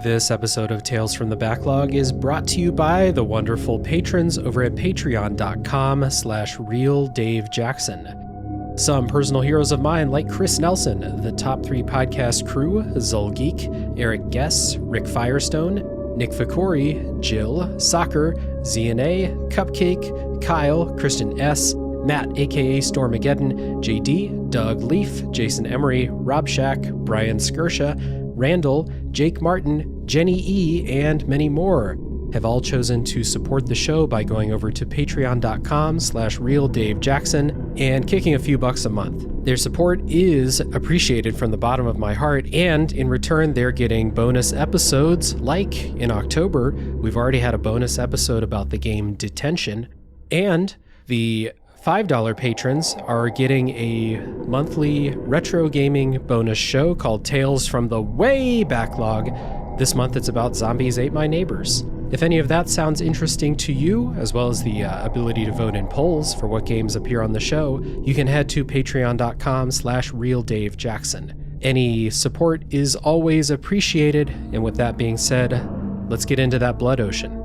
This episode of Tales from the Backlog is brought to you by the wonderful patrons over at patreon.com/RealDaveJackson. Some personal heroes of mine like Chris Nelson, the Top 3 Podcast crew, Zulgeek, Eric Guess, Rick Firestone, Nick Ficori, Jill, Soccer, ZNA, Cupcake, Kyle, Kristen S., Matt aka Stormageddon, JD, Doug Leaf, Jason Emery, Rob Shack, Brian Skirsha, Randall, Jake Martin, Jenny E., and many more have all chosen to support the show by going over to patreon.com/RealDaveJackson and kicking a few bucks a month. Their support is appreciated from the bottom of my heart, and in return, they're getting bonus episodes. Like in October, we've already had a bonus episode about the game Detention, and the $5 patrons are getting a monthly retro gaming bonus show called Tales from the Way Backlog. This month it's about Zombies Ate My Neighbors. If any of that sounds interesting to you, as well as the ability to vote in polls for what games appear on the show, you can head to patreon.com/RealDaveJackson. Any support is always appreciated, and with that being said, let's get into that blood ocean.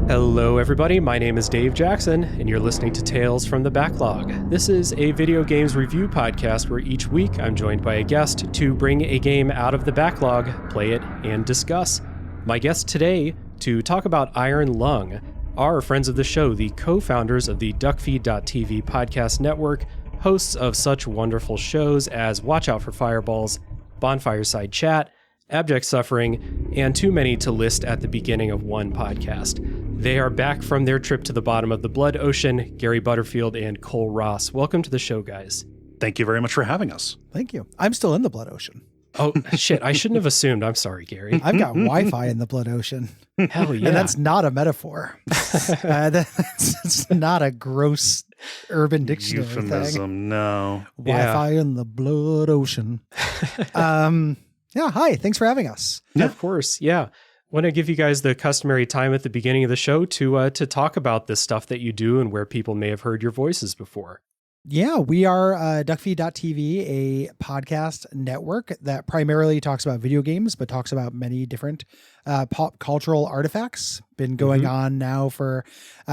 Hello everybody, my name is Dave Jackson, and you're listening to Tales from the Backlog. This is a video games review podcast where each week I'm joined by a guest to bring a game out of the backlog, play it, and discuss. My guest today to talk about Iron Lung are friends of the show, the co-founders of the Duckfeed.tv podcast network, hosts of such wonderful shows as Watch Out for Fireballs, Bonfireside Chat, Abject Suffering, and too many to list at the beginning of one podcast. They are back from their trip to the bottom of the blood ocean, Gary Butterfield and Cole Ross. Welcome to the show, guys. Thank you very much for having us. Thank you. I'm still in the blood ocean. Oh, shit. I shouldn't have assumed. I'm sorry, Gary. I've got Wi-Fi in the blood ocean. Hell yeah. And that's not a metaphor. That's not a gross urban dictionary Euphemism, thing. no. Wi-Fi in the blood ocean. Yeah, hi. Thanks for having us. Yeah, of course. Yeah. Want to give you guys the customary time at the beginning of the show to talk about this stuff that you do and where people may have heard your voices before. Yeah, we are Duckfeed.tv, a podcast network that primarily talks about video games, but talks about many different pop cultural artifacts. Been going on now for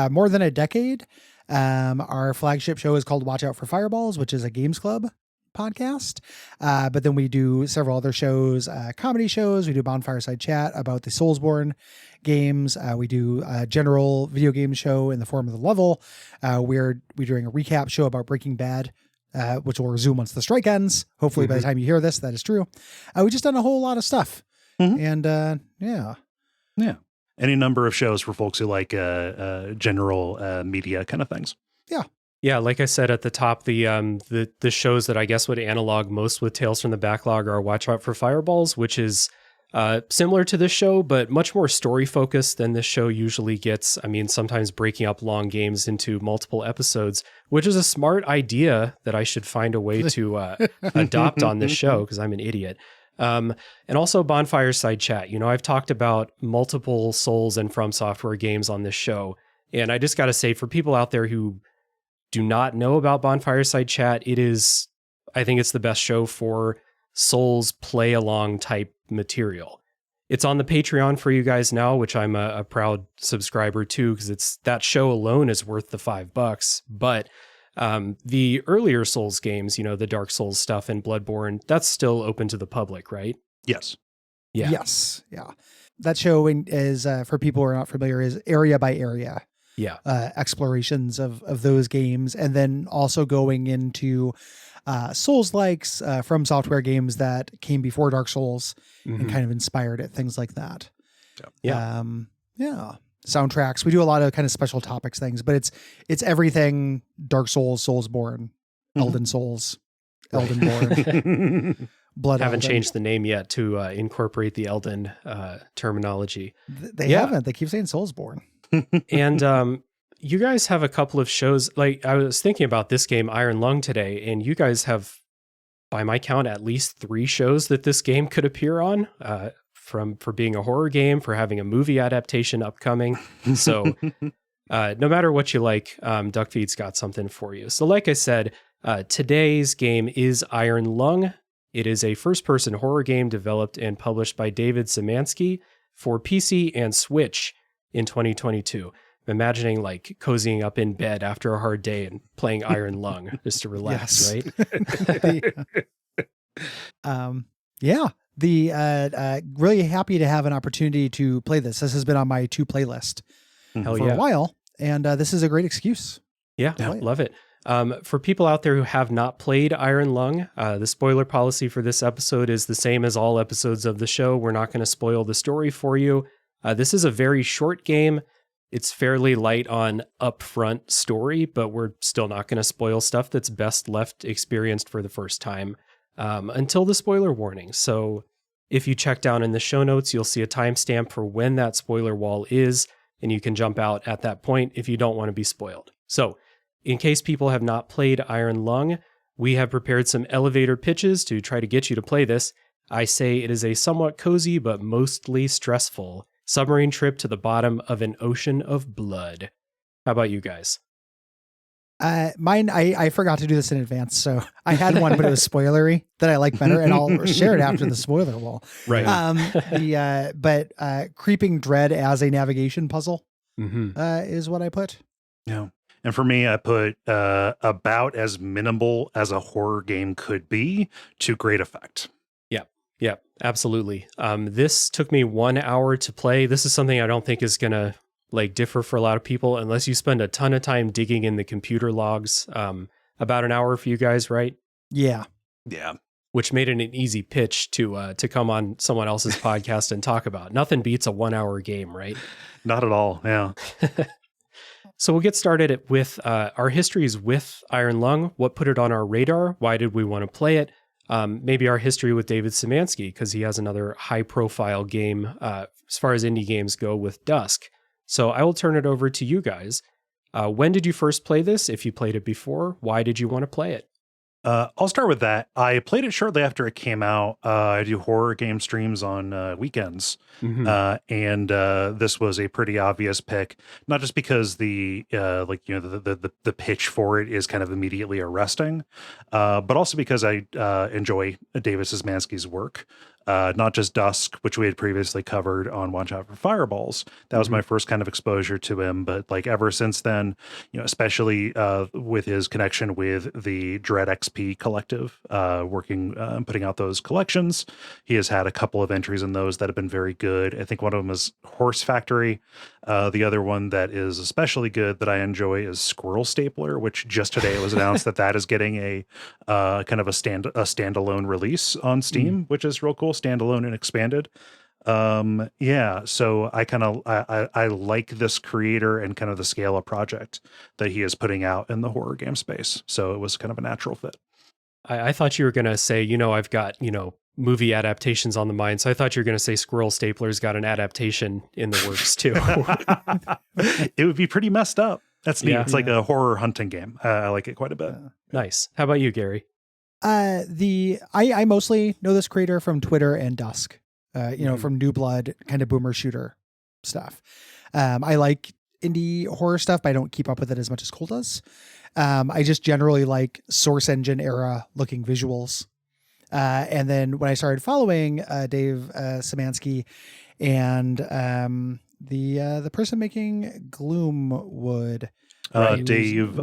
more than a decade. Our flagship show is called Watch Out for Fireballs, which is a games club podcast. But then we do several other shows, comedy shows. We do Bonfireside Chat about the Soulsborne games. We do a general video game show in the form of The Level. We're doing a recap show about Breaking Bad, which will resume once the strike ends. Hopefully by the time you hear this, that is true. We just done a whole lot of stuff. And yeah. Any number of shows for folks who like general media kind of things. Yeah, like I said at the top, the shows that I guess would analog most with Tales from the Backlog are Watch Out for Fireballs, which is similar to this show, but much more story-focused than this show usually gets. I mean, sometimes breaking up long games into multiple episodes, which is a smart idea that I should find a way to adopt on this show, because I'm an idiot. And also Bonfireside Chat. You know, I've talked about multiple Souls and From Software games on this show, and I just got to say, for people out there who do not know about Bonfireside Chat, I think it's the best show for Souls play along type material. It's on the Patreon for you guys now, which I'm a proud subscriber to, because that show alone is worth the $5. But the earlier Souls games, you know, the Dark Souls stuff and Bloodborne, that's still open to the public, right? Yes. Yeah. Yes. Yeah. That show is, for people who are not familiar, is area by area. Yeah. Explorations of those games, and then also going into Souls-likes from software games that came before Dark Souls and kind of inspired it, things like that. Yeah. Soundtracks. We do a lot of kind of special topics things, but it's everything Dark Souls, Soulsborne, Elden Souls, Eldenborn, Blood. Haven't Elden. changed the name yet to incorporate the Elden terminology. They haven't. They keep saying Soulsborne. And you guys have a couple of shows. Like, I was thinking about this game, Iron Lung, today, and you guys have, by my count, at least 3 shows that this game could appear on. for being a horror game, for having a movie adaptation upcoming. So no matter what you like, Duckfeed's got something for you. So like I said, today's game is Iron Lung. It is a first-person horror game developed and published by David Szymanski for PC and Switch in 2022. I'm imagining like cozying up in bed after a hard day and playing Iron Lung just to relax, right? Yeah. Really happy to have an opportunity to play this. This has been on my 2 playlist Hell for yeah. a while, and this is a great excuse. Yeah, love it. For people out there who have not played Iron Lung, the spoiler policy for this episode is the same as all episodes of the show. We're not going to spoil the story for you. This is a very short game. It's fairly light on upfront story, but we're still not going to spoil stuff that's best left experienced for the first time until the spoiler warning. So if you check down in the show notes, you'll see a timestamp for when that spoiler wall is, and you can jump out at that point if you don't want to be spoiled. So in case people have not played Iron Lung, we have prepared some elevator pitches to try to get you to play this. I say it is a somewhat cozy but mostly stressful submarine trip to the bottom of an ocean of blood. How about you guys? Mine, I forgot to do this in advance, so I had one, but it was spoilery that I like better, and I'll share it after the spoiler wall. Right. Creeping dread as a navigation puzzle is what I put. Yeah. And for me, I put about as minimal as a horror game could be to great effect. Yeah, absolutely. This took me 1 hour to play. This is something I don't think is going to like differ for a lot of people unless you spend a ton of time digging in the computer logs. About an hour for you guys, right? Yeah. Which made it an easy pitch to come on someone else's podcast and talk about. Nothing beats a 1 hour game, right? Not at all. Yeah. So we'll get started with our histories with Iron Lung. What put it on our radar? Why did we want to play it? Maybe our history with David Szymanski, because he has another high-profile game as far as indie games go with Dusk. So I will turn it over to you guys. When did you first play this? If you played it before, why did you want to play it? I'll start with that. I played it shortly after it came out. I do horror game streams on weekends, and this was a pretty obvious pick. Not just because the pitch for it is kind of immediately arresting, but also because I enjoy David Szymanski's work. Not just Dusk, which we had previously covered on Watch Out for Fireballs. That was my first kind of exposure to him. But like ever since then, especially with his connection with the Dread XP collective, putting out those collections, he has had a couple of entries in those that have been very good. I think one of them is Horse Factory. The other one that is especially good that I enjoy is Squirrel Stapler, which just today it was announced that is getting a kind of a standalone release on Steam, which is real cool. Standalone and expanded. So I like this creator and kind of the scale of project that he is putting out in the horror game space. So it was kind of a natural fit. I thought you were going to say, I've got, movie adaptations on the mind. So I thought you were going to say Squirrel Stapler's got an adaptation in the works too. It would be pretty messed up. That's neat. Yeah. It's like a horror hunting game. I like it quite a bit. Nice. How about you, Gary? I mostly know this creator from Twitter and Dusk, from New Blood, kind of boomer shooter stuff. I like indie horror stuff, but I don't keep up with it as much as Cole does. I just generally like Source Engine era looking visuals. And then when I started following Dave Szymanski and the person making Gloomwood, Dave Dylan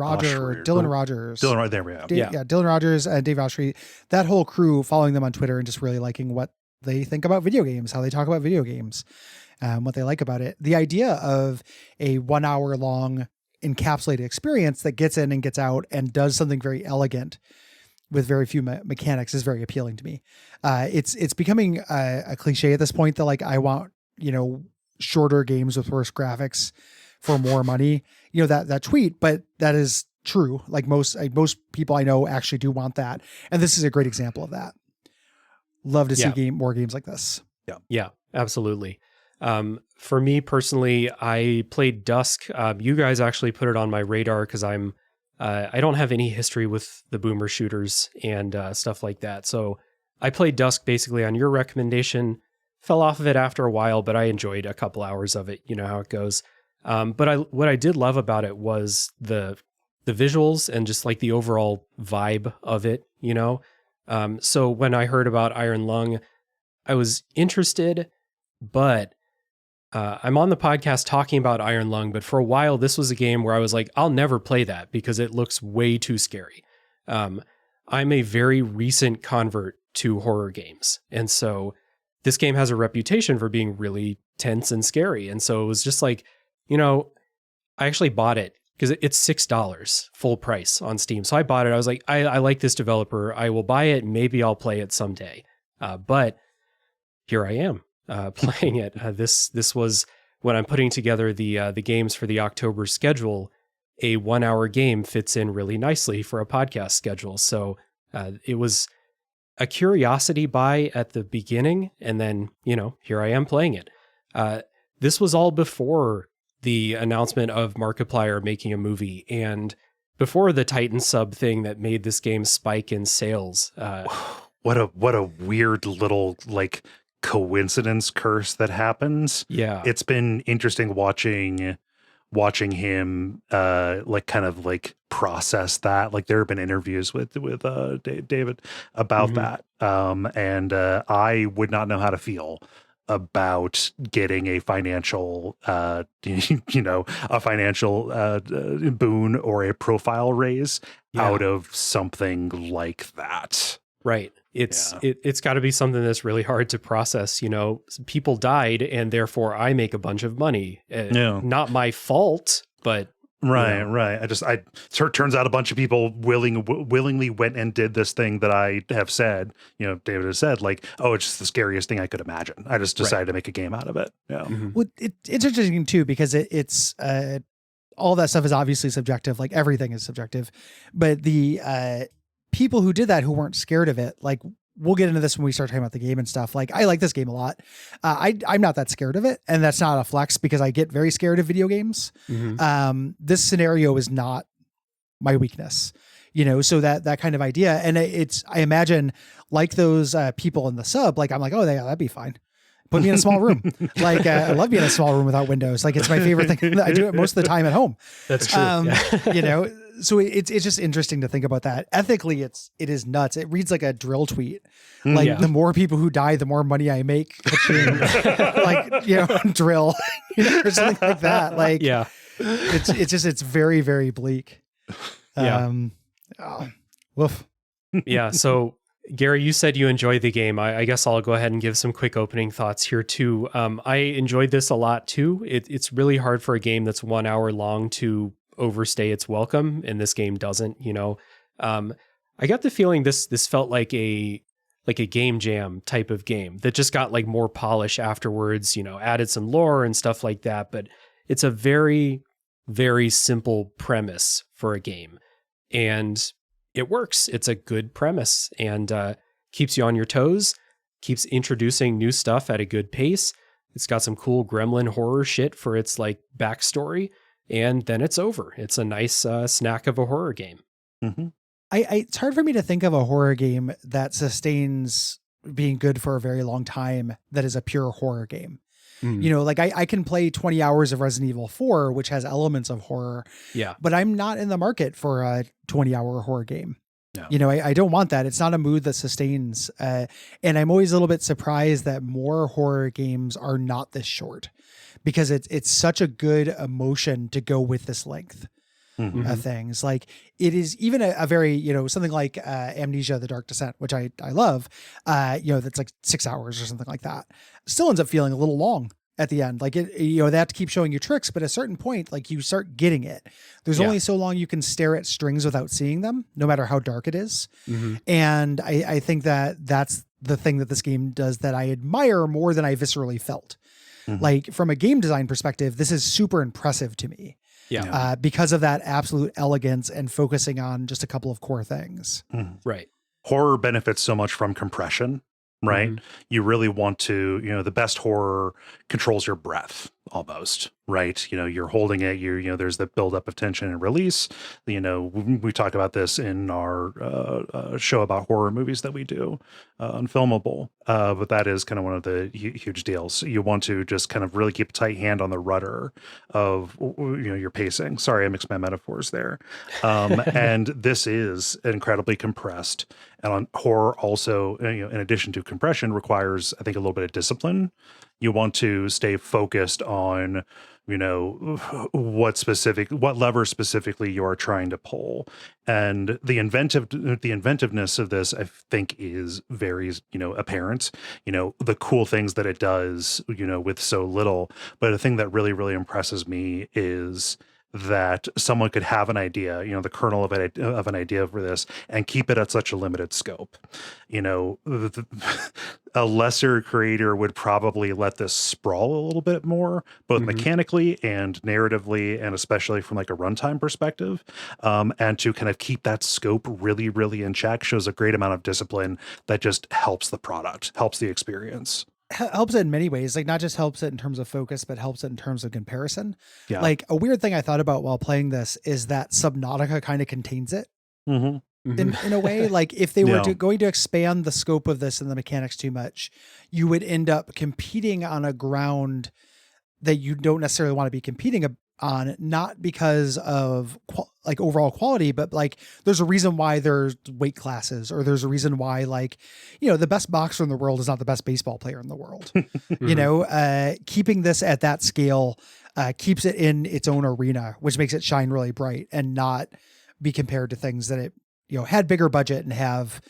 Rogers. There we go. Dylan Rogers and Dave Oshry, that whole crew, following them on Twitter and just really liking what they think about video games, how they talk about video games, what they like about it. The idea of a 1 hour long encapsulated experience that gets in and gets out and does something very elegant with very few mechanics is very appealing to me. It's becoming a cliche at this point that like I want, shorter games with worse graphics for more money, that tweet, but that is true. Like most people I know actually do want that. And this is a great example of that. Love to see more games like this. Yeah, absolutely. For me personally, I played Dusk. You guys actually put it on my radar because I don't have any history with the boomer shooters and stuff like that. So I played Dusk basically on your recommendation, fell off of it after a while, but I enjoyed a couple hours of it. You know how it goes. But what I did love about it was the visuals and just like the overall vibe of it, you know? So when I heard about Iron Lung, I was interested, but I'm on the podcast talking about Iron Lung, but for a while, this was a game where I was like, I'll never play that because it looks way too scary. I'm a very recent convert to horror games. And so this game has a reputation for being really tense and scary. And so it was just like, you know, I actually bought it because it's $6 full price on Steam. So I bought it. I was like, I like this developer. I will buy it. Maybe I'll play it someday. But here I am playing it. This was when I'm putting together the games for the October schedule. A 1 hour game fits in really nicely for a podcast schedule. So it was a curiosity buy at the beginning. And then, you know, here I am playing it. This was all before the announcement of Markiplier making a movie and before the Titan sub thing that made this game spike in sales. What a weird little like coincidence curse that happens. Yeah. It's been interesting watching him like kind of like process that. Like there have been interviews with David about that. And I would not know how to feel about getting a financial boon or a profile raise out of something like that. Right. It's got to be something that's really hard to process. You know, people died and therefore I make a bunch of money. Not my fault, but right. It turns out a bunch of people willingly went and did this thing that I have said, you know, David has said, like, oh, it's just the scariest thing I could imagine. I just decided to make a game out of it. Yeah. Well, it's interesting too, because it's all that stuff is obviously subjective. Like everything is subjective, but the people who did that, who weren't scared of it, like we'll get into this when we start talking about the game and stuff. Like I like this game a lot. I'm not that scared of it. And that's not a flex because I get very scared of video games. This scenario is not my weakness, you know? So that kind of idea. And I imagine like those people in the sub, like I'm like, oh, that'd be fine. Put me in a small room. Like I love being in a small room without windows. Like it's my favorite thing. I do it most of the time at home. That's true. You know, so it's just interesting to think about that. Ethically, it is nuts. It reads like a drill tweet. Like the more people who die, the more money I make. Like, you know, drill, you know, or something like that. Like, it's very, very bleak. Woof. Yeah. So Gary, you said you enjoyed the game. I guess I'll go ahead and give some quick opening thoughts here too. I enjoyed this a lot too. It's really hard for a game that's 1 hour long to overstay its welcome, and this game doesn't, you know. I got the feeling this felt like a game jam type of game that just got like more polish afterwards, you know, added some lore and stuff like that. But it's a very, very simple premise for a game. And it works. It's a good premise and keeps you on your toes, keeps introducing new stuff at a good pace. It's got some cool gremlin horror shit for its like backstory. And then it's over. It's a nice snack of a horror game. It's hard for me to think of a horror game that sustains being good for a very long time that is a pure horror game. You know, like I can play 20 hours of Resident Evil 4, which has elements of horror. Yeah. But I'm not in the market for a 20-hour horror game. No. You know, I don't want that. It's not a mood that sustains. And I'm always a little bit surprised that more horror games are not this short, because it's such a good emotion to go with this length of things. Like it is even a very, you know, something like Amnesia: The Dark Descent, which I love, you know, that's like 6 hours or something like that, still ends up feeling a little long at the end. Like it, you know, they have to keep showing you tricks, but at a certain point, like you start getting it. There's only so long you can stare at strings without seeing them, no matter how dark it is. And I think that's the thing that this game does that I admire more than I viscerally felt. Like from a game design perspective, this is super impressive to me. Because of that absolute elegance and focusing on just a couple of core things. Right. Horror benefits so much from compression, right? You really want to, you know, the best horror controls your breath. almost, right? You're holding it, there's the buildup of tension and release. We talk about this in our show about horror movies that we do on Filmable, but that is kind of one of the huge deals. You want to just kind of really keep a tight hand on the rudder of your pacing. Sorry, I mixed my metaphors there. And this is incredibly compressed. And on horror also, in addition to compression, requires, I think, a little bit of discipline. You want to stay focused on, what lever specifically you are trying to pull. And the inventiveness of this, I think, is very, apparent. The cool things that it does, with so little. But the thing that really, really impresses me is that someone could have an idea, the kernel of an idea for this, and keep it at such a limited scope. A lesser creator would probably let this sprawl a little bit more, both mechanically and narratively, and especially from like a runtime perspective. And to kind of keep that scope really, really in check shows a great amount of discipline that just helps the product, helps the experience. Helps it in many ways, like not just helps it in terms of focus, but helps it in terms of comparison. Yeah. Like a weird thing I thought about while playing this is that Subnautica kind of contains it in a way. Like if they were going to expand the scope of this and the mechanics too much, you would end up competing on a ground that you don't necessarily want to be competing on, not because of like overall quality, but like there's a reason why there's weight classes, or there's a reason why, like, the best boxer in the world is not the best baseball player in the world. Keeping this at that scale keeps it in its own arena, which makes it shine really bright and not be compared to things that it, had bigger budget and have,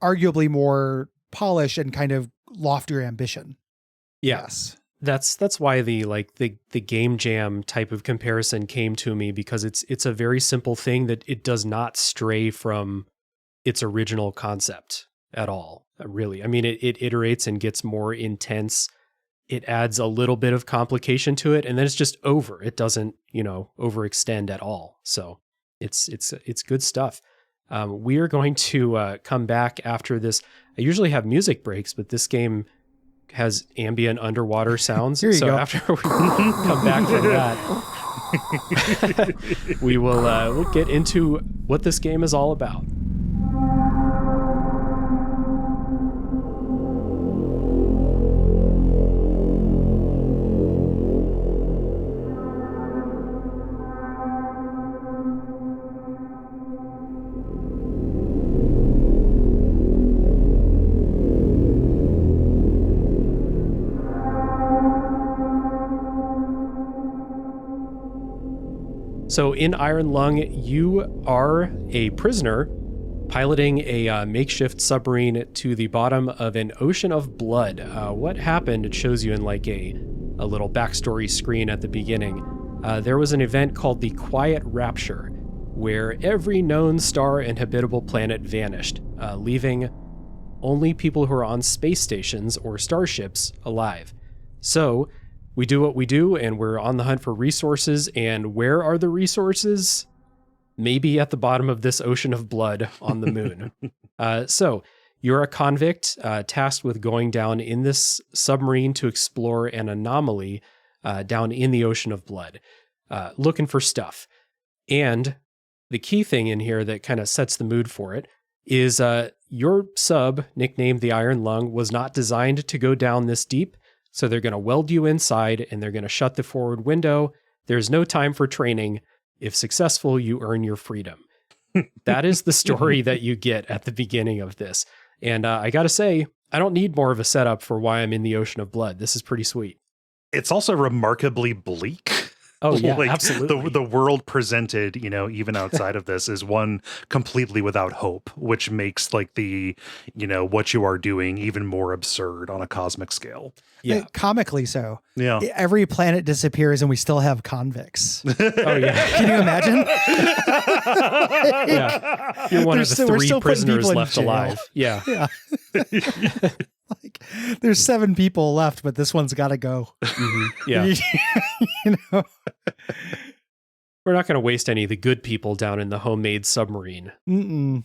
arguably more polish and kind of loftier ambition. Yes. That's why the game jam type of comparison came to me, because it's a very simple thing that it does not stray from its original concept at all. Really. I mean, it iterates and gets more intense. It adds a little bit of complication to it, and then it's just over. It doesn't, overextend at all. So it's good stuff. We are going to come back after this. I usually have music breaks, but this game has ambient underwater sounds. Here you go. After we come back from that, we'll get into what this game is all about. So in Iron Lung, you are a prisoner piloting a makeshift submarine to the bottom of an ocean of blood. What happened? It shows you in like a little backstory screen at the beginning. There was an event called the Quiet Rapture, where every known star and habitable planet vanished, leaving only people who are on space stations or starships alive. So we do what we do, and we're on the hunt for resources. And where are the resources? Maybe at the bottom of this ocean of blood on the moon. So you're a convict tasked with going down in this submarine to explore an anomaly down in the ocean of blood, looking for stuff. And the key thing in here that kind of sets the mood for it is your sub, nicknamed the Iron Lung, was not designed to go down this deep. So they're going to weld you inside, and they're going to shut the forward window. There's no time for training. If successful, you earn your freedom. That is the story that you get at the beginning of this. And I got to say, I don't need more of a setup for why I'm in the ocean of blood. This is pretty sweet. It's also remarkably bleak. Oh, yeah, like, absolutely. The world presented, even outside of this, is one completely without hope, which makes like the, what you are doing even more absurd on a cosmic scale. Yeah. Comically so. Yeah. Every planet disappears and we still have convicts. Oh, yeah. Can you imagine? Yeah. You're one of the three prisoners left alive. Yeah. Yeah. Like, there's 7 people left, but this one's got to go. Mm-hmm. Yeah. We're not going to waste any of the good people down in the homemade submarine. No.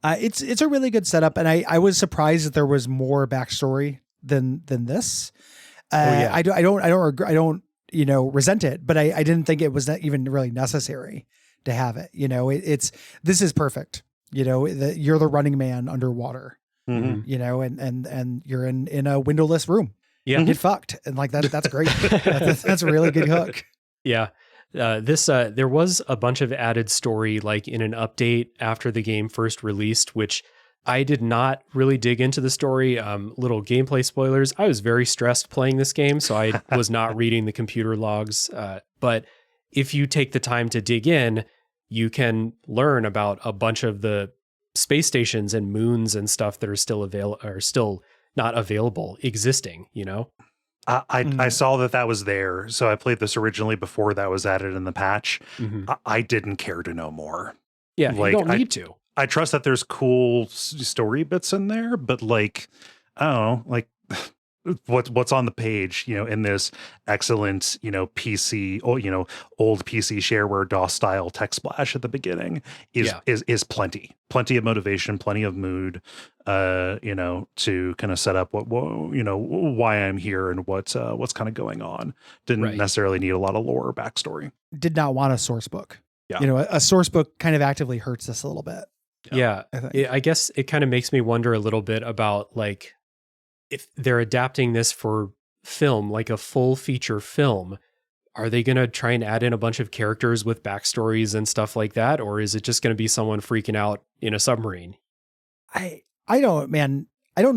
It's a really good setup, and I was surprised that there was more backstory than this. Yeah. I don't resent it, but I didn't think it was not even really necessary to have it. This is perfect. You're the running man underwater, and you're in a windowless room. Yeah. Get fucked. And like that's great. That's a really good hook. Yeah. There was a bunch of added story like in an update after the game first released, which I did not really dig into the story. Little gameplay spoilers. I was very stressed playing this game, so I was not reading the computer logs. But if you take the time to dig in, you can learn about a bunch of the space stations and moons and stuff that are still not available, existing, I saw that was there, so I played this originally before that was added in the patch. I didn't care to know more. Yeah, you don't need to. I trust that there's cool story bits in there, but like, I don't know, like what's on the page, in this excellent, PC, old PC shareware DOS style tech splash at the beginning is plenty of motivation, plenty of mood, to kind of set up why I'm here and what's kind of going on. Didn't necessarily need a lot of lore or backstory. Did not want a source book. Yeah. A source book kind of actively hurts us a little bit. Yeah. I guess it kind of makes me wonder a little bit about like, if they're adapting this for film, like a full feature film, are they going to try and add in a bunch of characters with backstories and stuff like that? Or is it just going to be someone freaking out in a submarine? I don't know I don't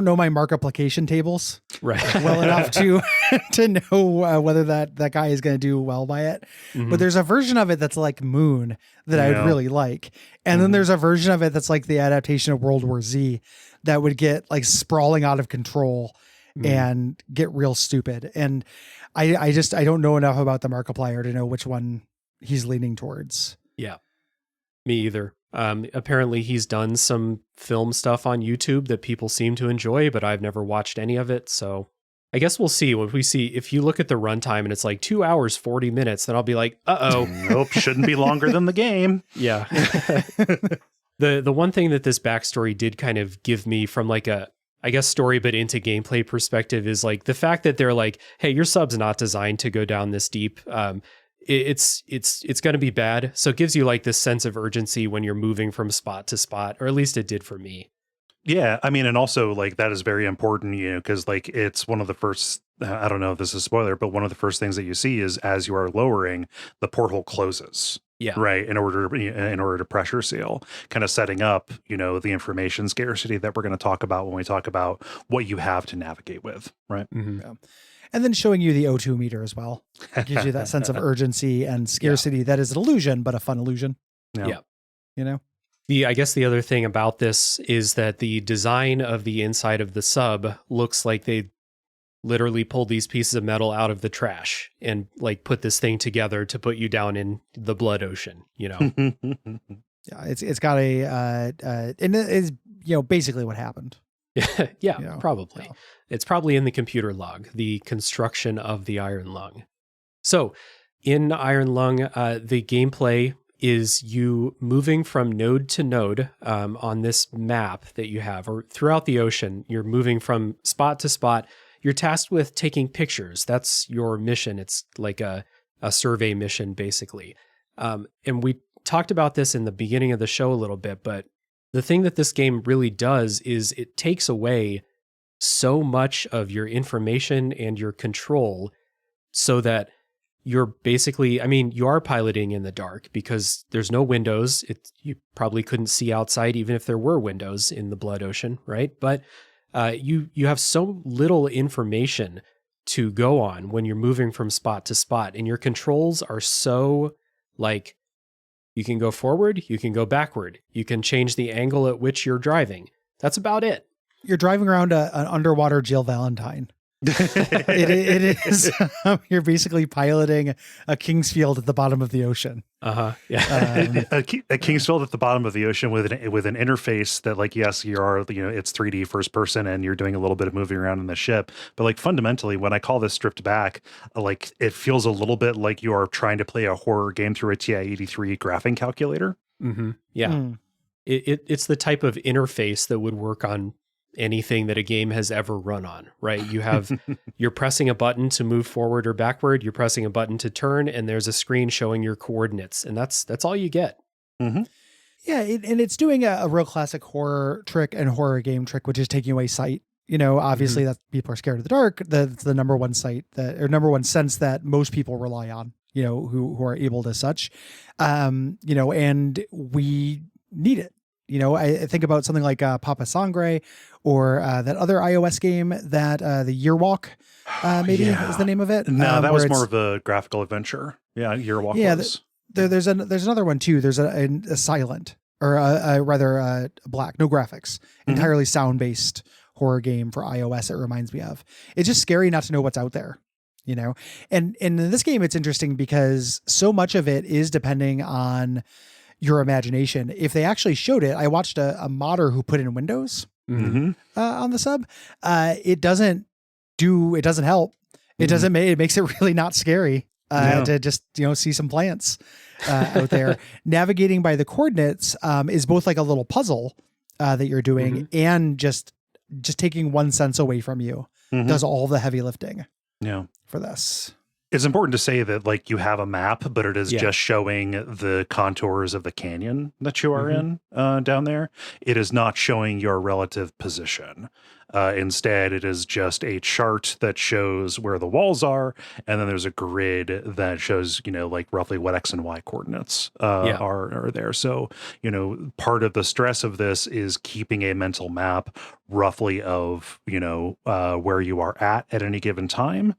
know my markuplication tables well enough to know whether that guy is going to do well by it. But there's a version of it that's like Moon that I would really like. And then there's a version of it that's like the adaptation of World War Z that would get like sprawling out of control and get real stupid. And I don't know enough about the Markiplier to know which one he's leaning towards. Yeah, me either. Apparently he's done some film stuff on YouTube that people seem to enjoy, but I've never watched any of it. So I guess we'll see. If you look at the runtime and it's like 2 hours, 40 minutes, then I'll be like, nope, shouldn't be longer than the game. Yeah. The one thing that this backstory did kind of give me from like a, I guess, story, but into gameplay perspective is like the fact that they're like, hey, your sub's not designed to go down this deep. It's going to be bad. So it gives you like this sense of urgency when you're moving from spot to spot, or at least it did for me. Yeah, I mean, and also like that is very important, because like it's one of the first, I don't know if this is a spoiler, but one of the first things that you see is as you are lowering, the porthole closes. Yeah. Right. In order to pressure seal, kind of setting up, the information scarcity that we're going to talk about when we talk about what you have to navigate with. Right. Yeah. And then showing you the O2 meter as well. It gives you that sense of urgency and scarcity that is an illusion, but a fun illusion. Yeah. I guess the other thing about this is that the design of the inside of the sub looks like they literally pulled these pieces of metal out of the trash and like put this thing together to put you down in the blood ocean, Yeah, it's got and it is, basically what happened. Yeah, probably. Yeah. It's probably in the computer log, the construction of the Iron Lung. So in Iron Lung, the gameplay is you moving from node to node on this map that you have, or throughout the ocean. You're moving from spot to spot. You're tasked with taking pictures. That's your mission. It's like a survey mission, basically. And we talked about this in the beginning of the show a little bit, but the thing that this game really does is it takes away so much of your information and your control so that you're basically, you are piloting in the dark because there's no windows. You probably couldn't see outside even if there were windows in the blood ocean, right? But you have so little information to go on when you're moving from spot to spot, and your controls are so like, you can go forward, you can go backward, you can change the angle at which you're driving. That's about it. You're driving around an underwater Jill Valentine. It is. You're basically piloting a Kingsfield at the bottom of the ocean. Yeah. A Kingsfield at the bottom of the ocean with an interface that, like, yes, you are, it's 3D first person, and you're doing a little bit of moving around in the ship. But like fundamentally, when I call this stripped back, like it feels a little bit like you are trying to play a horror game through a TI-83 graphing calculator. Mm-hmm. Yeah. It's the type of interface that would work on anything that a game has ever run on, right? You're pressing a button to move forward or backward, you're pressing a button to turn, and there's a screen showing your coordinates, and that's all you get. Mm-hmm. Yeah, and it's doing a real classic horror trick and horror game trick, which is taking away sight. Obviously that people are scared of the dark. That's the number one sight or number one sense that most people rely on, who are able to such, and we need it. I think about something like Papa Sangre or that other iOS game that the Year Walk maybe is the name of it. No, that was more of a graphical adventure. Yeah, Year Walk was. There's another one too. There's a silent or rather black, no graphics, entirely sound-based horror game for iOS. It reminds me of. It's just scary not to know what's out there, and in this game, it's interesting because so much of it is depending on your imagination. If they actually showed it, I watched a modder who put in Windows on the sub. It doesn't help. It doesn't it makes it really not scary. To just, see some plants out there. Navigating by the coordinates is both like a little puzzle that you're doing and just taking one sense away from you does all the heavy lifting for this. It's important to say that like you have a map, but it is just showing the contours of the canyon that you are in down there. It is not showing your relative position. Instead, it is just a chart that shows where the walls are, and then there's a grid that shows, like roughly what X and Y coordinates are there. So, part of the stress of this is keeping a mental map roughly of, where you are at any given time.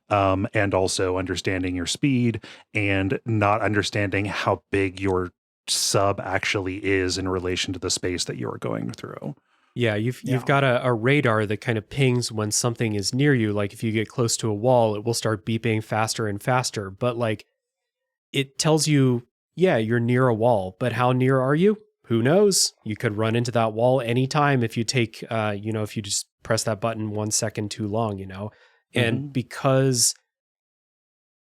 And also understanding your speed and not understanding how big your sub actually is in relation to the space that you're going through. Yeah, you've got a radar that kind of pings when something is near you. Like if you get close to a wall, it will start beeping faster and faster. But like it tells you, you're near a wall, but how near are you? Who knows? You could run into that wall anytime if you take, if you just press that button 1 second too long, And because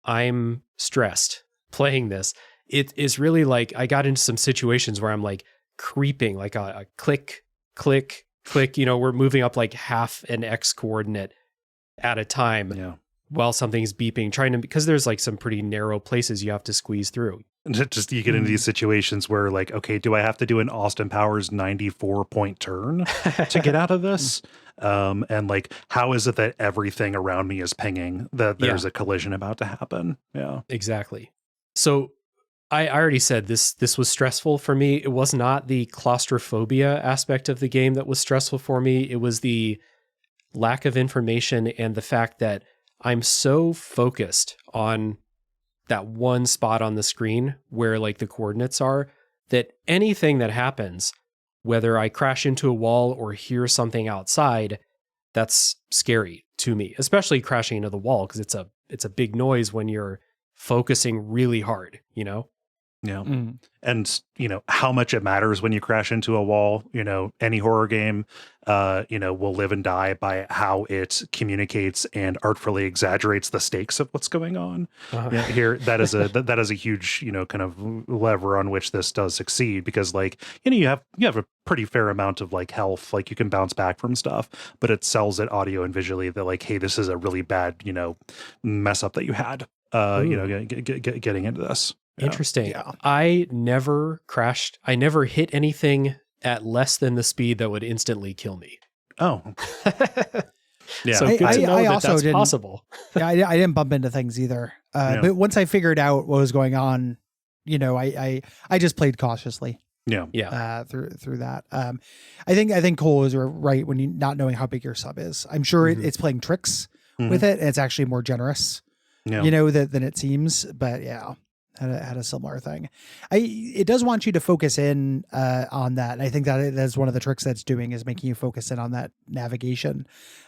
I'm stressed playing this, it is really like I got into some situations where I'm like creeping, like a click, click, click. We're moving up like half an X coordinate at a time while something's beeping, because there's like some pretty narrow places you have to squeeze through. Just you get into these situations where like, okay, do I have to do an Austin Powers 94-point turn to get out of this? And like, how is it that everything around me is pinging that there's a collision about to happen? Yeah, exactly. So I already said this was stressful for me. It was not the claustrophobia aspect of the game that was stressful for me. It was the lack of information and the fact that I'm so focused on that one spot on the screen where like the coordinates are, that anything that happens, whether I crash into a wall or hear something outside, that's scary to me, especially crashing into the wall, because it's a big noise when you're focusing really hard, Yeah. And, how much it matters when you crash into a wall, any horror game, will live and die by how it communicates and artfully exaggerates the stakes of what's going on. Here, that is a huge, kind of lever on which this does succeed, because like, you have a pretty fair amount of like health, like you can bounce back from stuff, but it sells it audio and visually that like, hey, this is a really bad, mess up that you had, getting into this. Interesting. Yeah. I never crashed. I never hit anything at less than the speed that would instantly kill me. Oh. Yeah. So good to know I that also that's possible. Yeah, I didn't bump into things either. But once I figured out what was going on, I just played cautiously. Yeah. Through that. I think Cole is right when you not knowing how big your sub is. I'm sure it's playing tricks with it, and it's actually more generous, than it seems. But yeah. Had a similar thing. It does want you to focus in on that. And I think that's one of the tricks that's doing is making you focus in on that navigation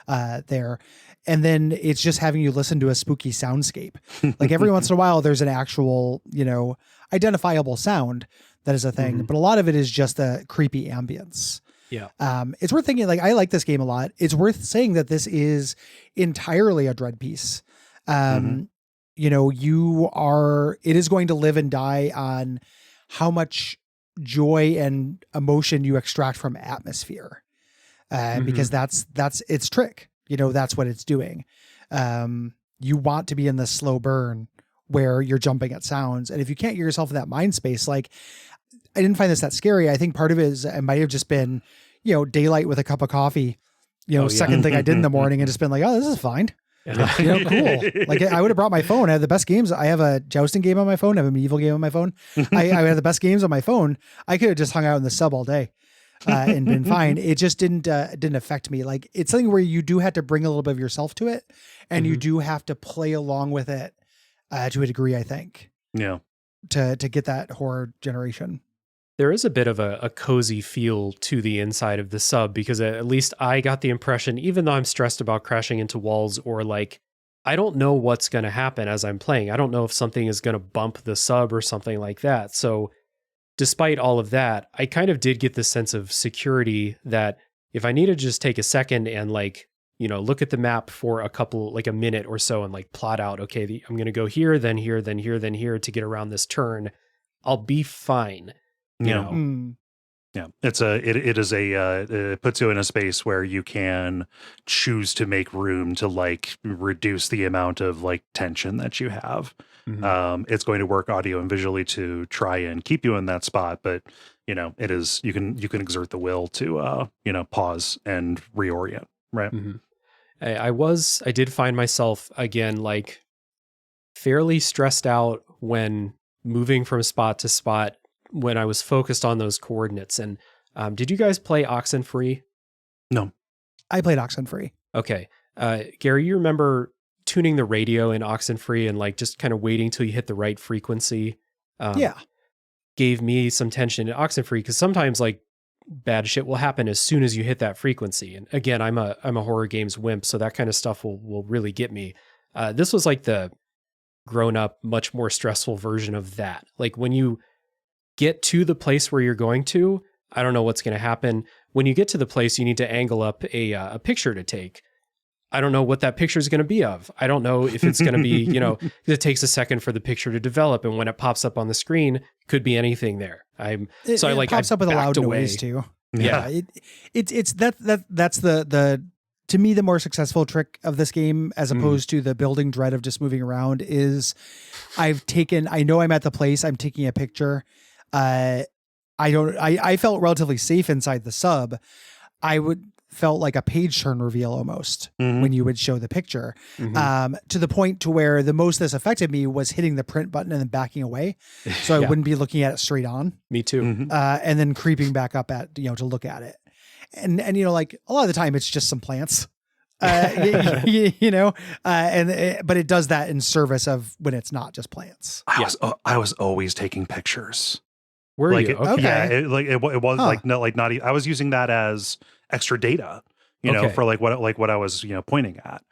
there. And then it's just having you listen to a spooky soundscape. Like every once in a while, there's an actual, identifiable sound that is a thing. But a lot of it is just the creepy ambience. Yeah. It's worth thinking, like, I like this game a lot. It's worth saying that this is entirely a dread piece. It is going to live and die on how much joy and emotion you extract from atmosphere. because that's its trick. That's what it's doing. You want to be in this slow burn where you're jumping at sounds. And if you can't get yourself in that mind space, like I didn't find this that scary. I think part of it is it might have just been, daylight with a cup of coffee, second thing I did in the morning and just been like, oh, this is fine. Cool. Like I would have brought my phone. I have the best games. I have a jousting game on my phone. I have a medieval game on my phone. I have the best games on my phone. I could have just hung out in the sub all day and been fine. It just didn't affect me. Like it's something where you do have to bring a little bit of yourself to it, and you do have to play along with it to a degree, I think. Yeah. To get that horror generation. There is a bit of a cozy feel to the inside of the sub, because at least I got the impression, even though I'm stressed about crashing into walls or like, I don't know what's going to happen as I'm playing. I don't know if something is going to bump the sub or something like that. So despite all of that, I kind of did get this sense of security that if I need to just take a second and like, look at the map for a minute or so and like plot out, okay, I'm going to go here, then here, then here, then here to get around this turn, I'll be fine. Yeah. It puts you in a space where you can choose to make room to like reduce the amount of like tension that you have. It's going to work audio and visually to try and keep you in that spot, but it is, you can exert the will to pause and reorient. Right. I did find myself again, like fairly stressed out when moving from spot to spot when I was focused on those coordinates. And did you guys play Oxenfree? No. I played Oxenfree. Okay. Gary, you remember tuning the radio in Oxenfree and like just kind of waiting till you hit the right frequency? Yeah. Gave me some tension in Oxenfree because sometimes like bad shit will happen as soon as you hit that frequency. And again, I'm a horror games wimp, so that kind of stuff will really get me. This was like the grown up, much more stressful version of that. Like when you get to the place where you're going to, I don't know what's going to happen. When you get to the place, you need to angle up a picture to take. I don't know what that picture is going to be of. I don't know if it's going to be, it takes a second for the picture to develop. And when it pops up on the screen, could be anything there. It pops up with a loud noise too. Yeah. It's that's the to me, the more successful trick of this game, as opposed to the building dread of just moving around, is I know I'm at the place, I'm taking a picture. I felt relatively safe inside the sub. I felt like a page turn reveal almost when you would show the picture, to the point to where the most this affected me was hitting the print button and then backing away. So I wouldn't be looking at it straight on. Me too. And then creeping back up at, to look at it. And like a lot of the time it's just some plants, but it does that in service of when it's not just plants. I was always taking pictures. Were you? Okay. Yeah, it was not. I was using that as extra data, for what I was pointing at.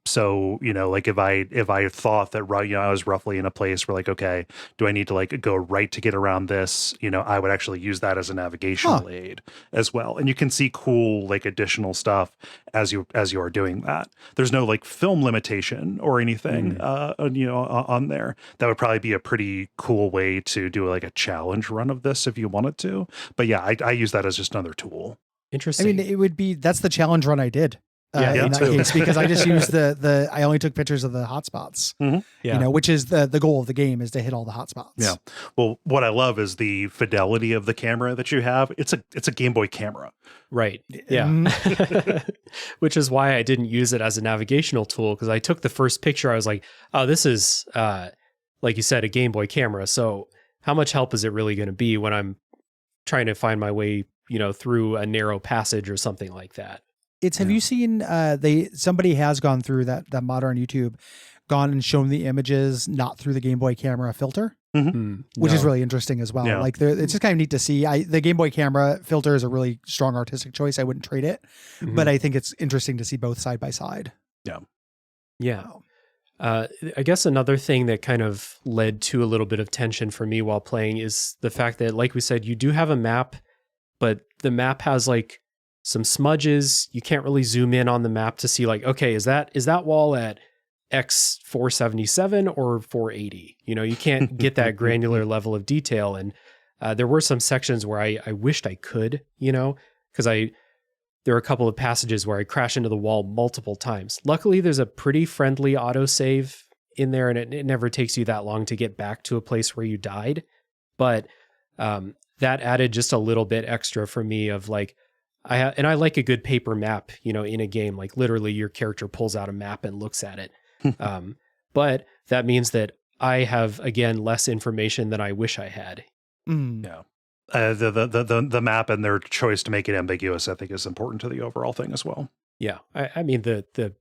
So if I thought that I was roughly in a place where like, okay, do I need to like go right to get around this? I would actually use that as a navigational aid as well. And you can see cool like additional stuff as you are doing that. There's no like film limitation or anything on there. That would probably be a pretty cool way to do like a challenge run of this if you wanted to. But yeah, I use that as just another tool. Interesting. I mean, that's the challenge run I did. In that case, because I just used I only took pictures of the hotspots, which is the goal of the game, is to hit all the hotspots. Yeah. Well, what I love is the fidelity of the camera that you have. It's a Game Boy camera. Right. Yeah. Which is why I didn't use it as a navigational tool. Cause I took the first picture. I was like, oh, this is, like you said, a Game Boy camera. So how much help is it really going to be when I'm trying to find my way, through a narrow passage or something like that? Have you seen somebody has gone through that mod on YouTube, gone and shown the images not through the Game Boy camera filter, which is really interesting as well. Yeah. Like it's just kind of neat to see. The Game Boy camera filter is a really strong artistic choice. I wouldn't trade it, but I think it's interesting to see both side by side. Yeah. Yeah. I guess another thing that kind of led to a little bit of tension for me while playing is the fact that, like we said, you do have a map, but the map has like some smudges. You can't really zoom in on the map to see like, okay, is that wall at X 477 or 480? You can't get that granular level of detail. And there were some sections where I wished I could, because there are a couple of passages where I crash into the wall multiple times. Luckily, there's a pretty friendly autosave in there, and it never takes you that long to get back to a place where you died. But that added just a little bit extra for me of like, I like a good paper map, you know, in a game. Like literally your character pulls out a map and looks at it. But that means that I have, again, less information than I wish I had. Yeah. The map and their choice to make it ambiguous, I think, is important to the overall thing as well. Yeah. I mean, the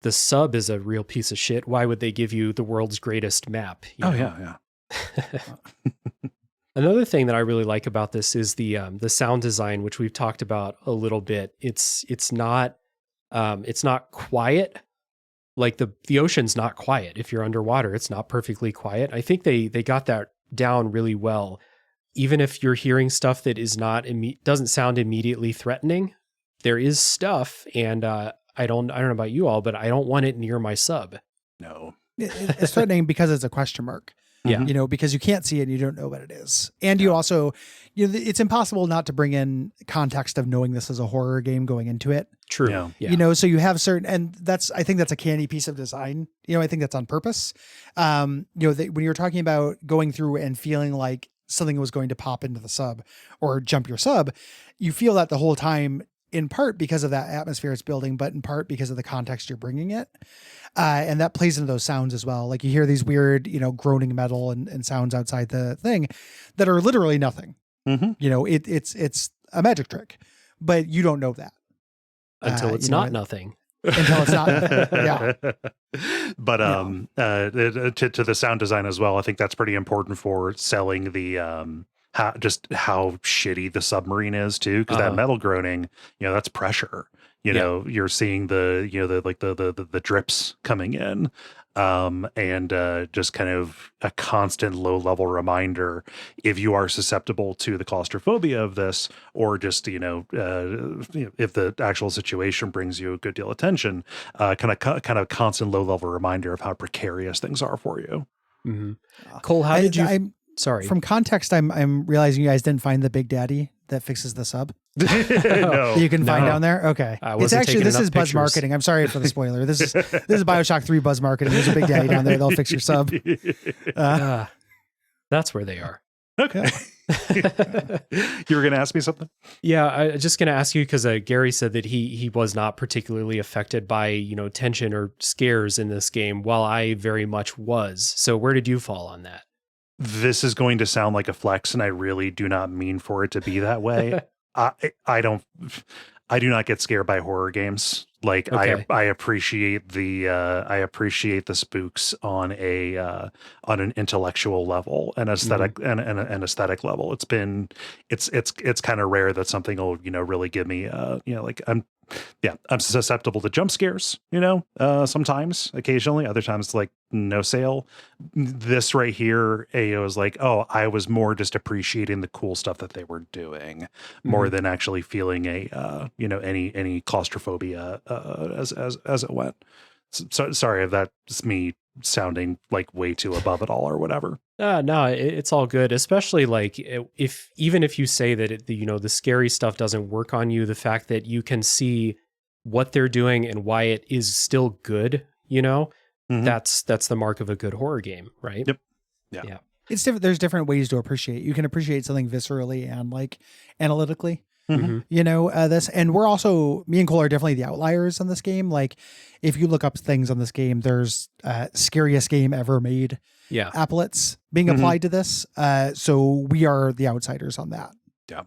sub is a real piece of shit. Why would they give you the world's greatest map? You know? Yeah. Another thing that I really like about this is the sound design, which we've talked about a little bit. It's not quiet. Like the ocean's not quiet. If you're underwater, it's not perfectly quiet. I think they got that down really well. Even if you're hearing stuff that is not doesn't sound immediately threatening, there is stuff, and I don't know about you all, but I don't want it near my sub. No, it's threatening because it's a question mark. Yeah. You know, because you can't see it and you don't know what it is. And you also, you know, it's impossible not to bring in context of knowing this is a horror game going into it. True. Yeah. You know, so you have certain, and I think that's a canny piece of design. You know, I think that's on purpose. You know, when you're talking about going through and feeling like something was going to pop into the sub or jump your sub, you feel that the whole time, in part because of that atmosphere it's building, but in part because of the context you're bringing it. And that plays into those sounds as well. Like you hear these weird, you know, groaning metal and sounds outside the thing that are literally nothing. Mm-hmm. You know, it's a magic trick, but you don't know that. Until it's not nothing. Until it's not nothing. Yeah. But to the sound design as well, I think that's pretty important for selling the how shitty the submarine is too, because that metal groaning, you know, that's pressure. You know, you're seeing the drips coming in, and just kind of a constant low level reminder if you are susceptible to the claustrophobia of this, or just if the actual situation brings you a good deal of tension, kind of constant low level reminder of how precarious things are for you. Mm-hmm. Cole, how did you? Sorry. From context, I'm realizing you guys didn't find the Big Daddy that fixes the sub. No, you can find down there. Okay, it's actually this is Buzz pictures. Marketing. I'm sorry for the spoiler. This is BioShock 3 Buzz Marketing. There's a Big Daddy down there. They'll fix your sub. That's where they are. Okay. You were going to ask me something? Yeah, I was just going to ask you because Gary said that he was not particularly affected by, you know, tension or scares in this game, while I very much was. So where did you fall on that? This is going to sound like a flex, and I really do not mean for it to be that way. I do not get scared by horror games. Like okay. I appreciate the spooks on an intellectual level and aesthetic and an aesthetic level. It's kind of rare that something will, you know, really give me like I'm susceptible to jump scares, you know, sometimes, occasionally, other times like no sale. This right here, it was like, oh, I was more just appreciating the cool stuff that they were doing more than actually feeling any claustrophobia as it went. So sorry if that's me sounding like way too above it all or whatever. No, it's all good. Especially like if you say that the scary stuff doesn't work on you, the fact that you can see what they're doing and why it is still good, you know, that's the mark of a good horror game, right? Yep. Yeah. It's different. There's different ways to appreciate. You can appreciate something viscerally and like analytically. You know, this, and we're also, me and Cole are definitely the outliers on this game. Like if you look up things on this game, there's scariest game ever made applets being applied to this. So we are the outsiders on that. Yeah.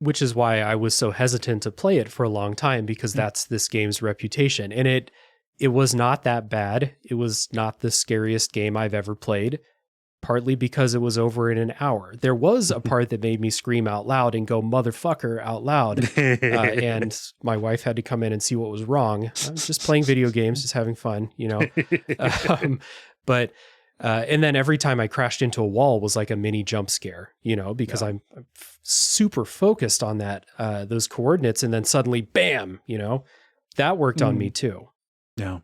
Which is why I was so hesitant to play it for a long time, because that's this game's reputation. And it was not that bad. It was not the scariest game I've ever played. Partly because it was over in an hour. There was a part that made me scream out loud and go motherfucker out loud. And my wife had to come in and see what was wrong. I was just playing video games, just having fun, you know. But and then every time I crashed into a wall was like a mini jump scare, you know, because I'm super focused on that, those coordinates. And then suddenly, bam, you know, that worked on me too. Yeah.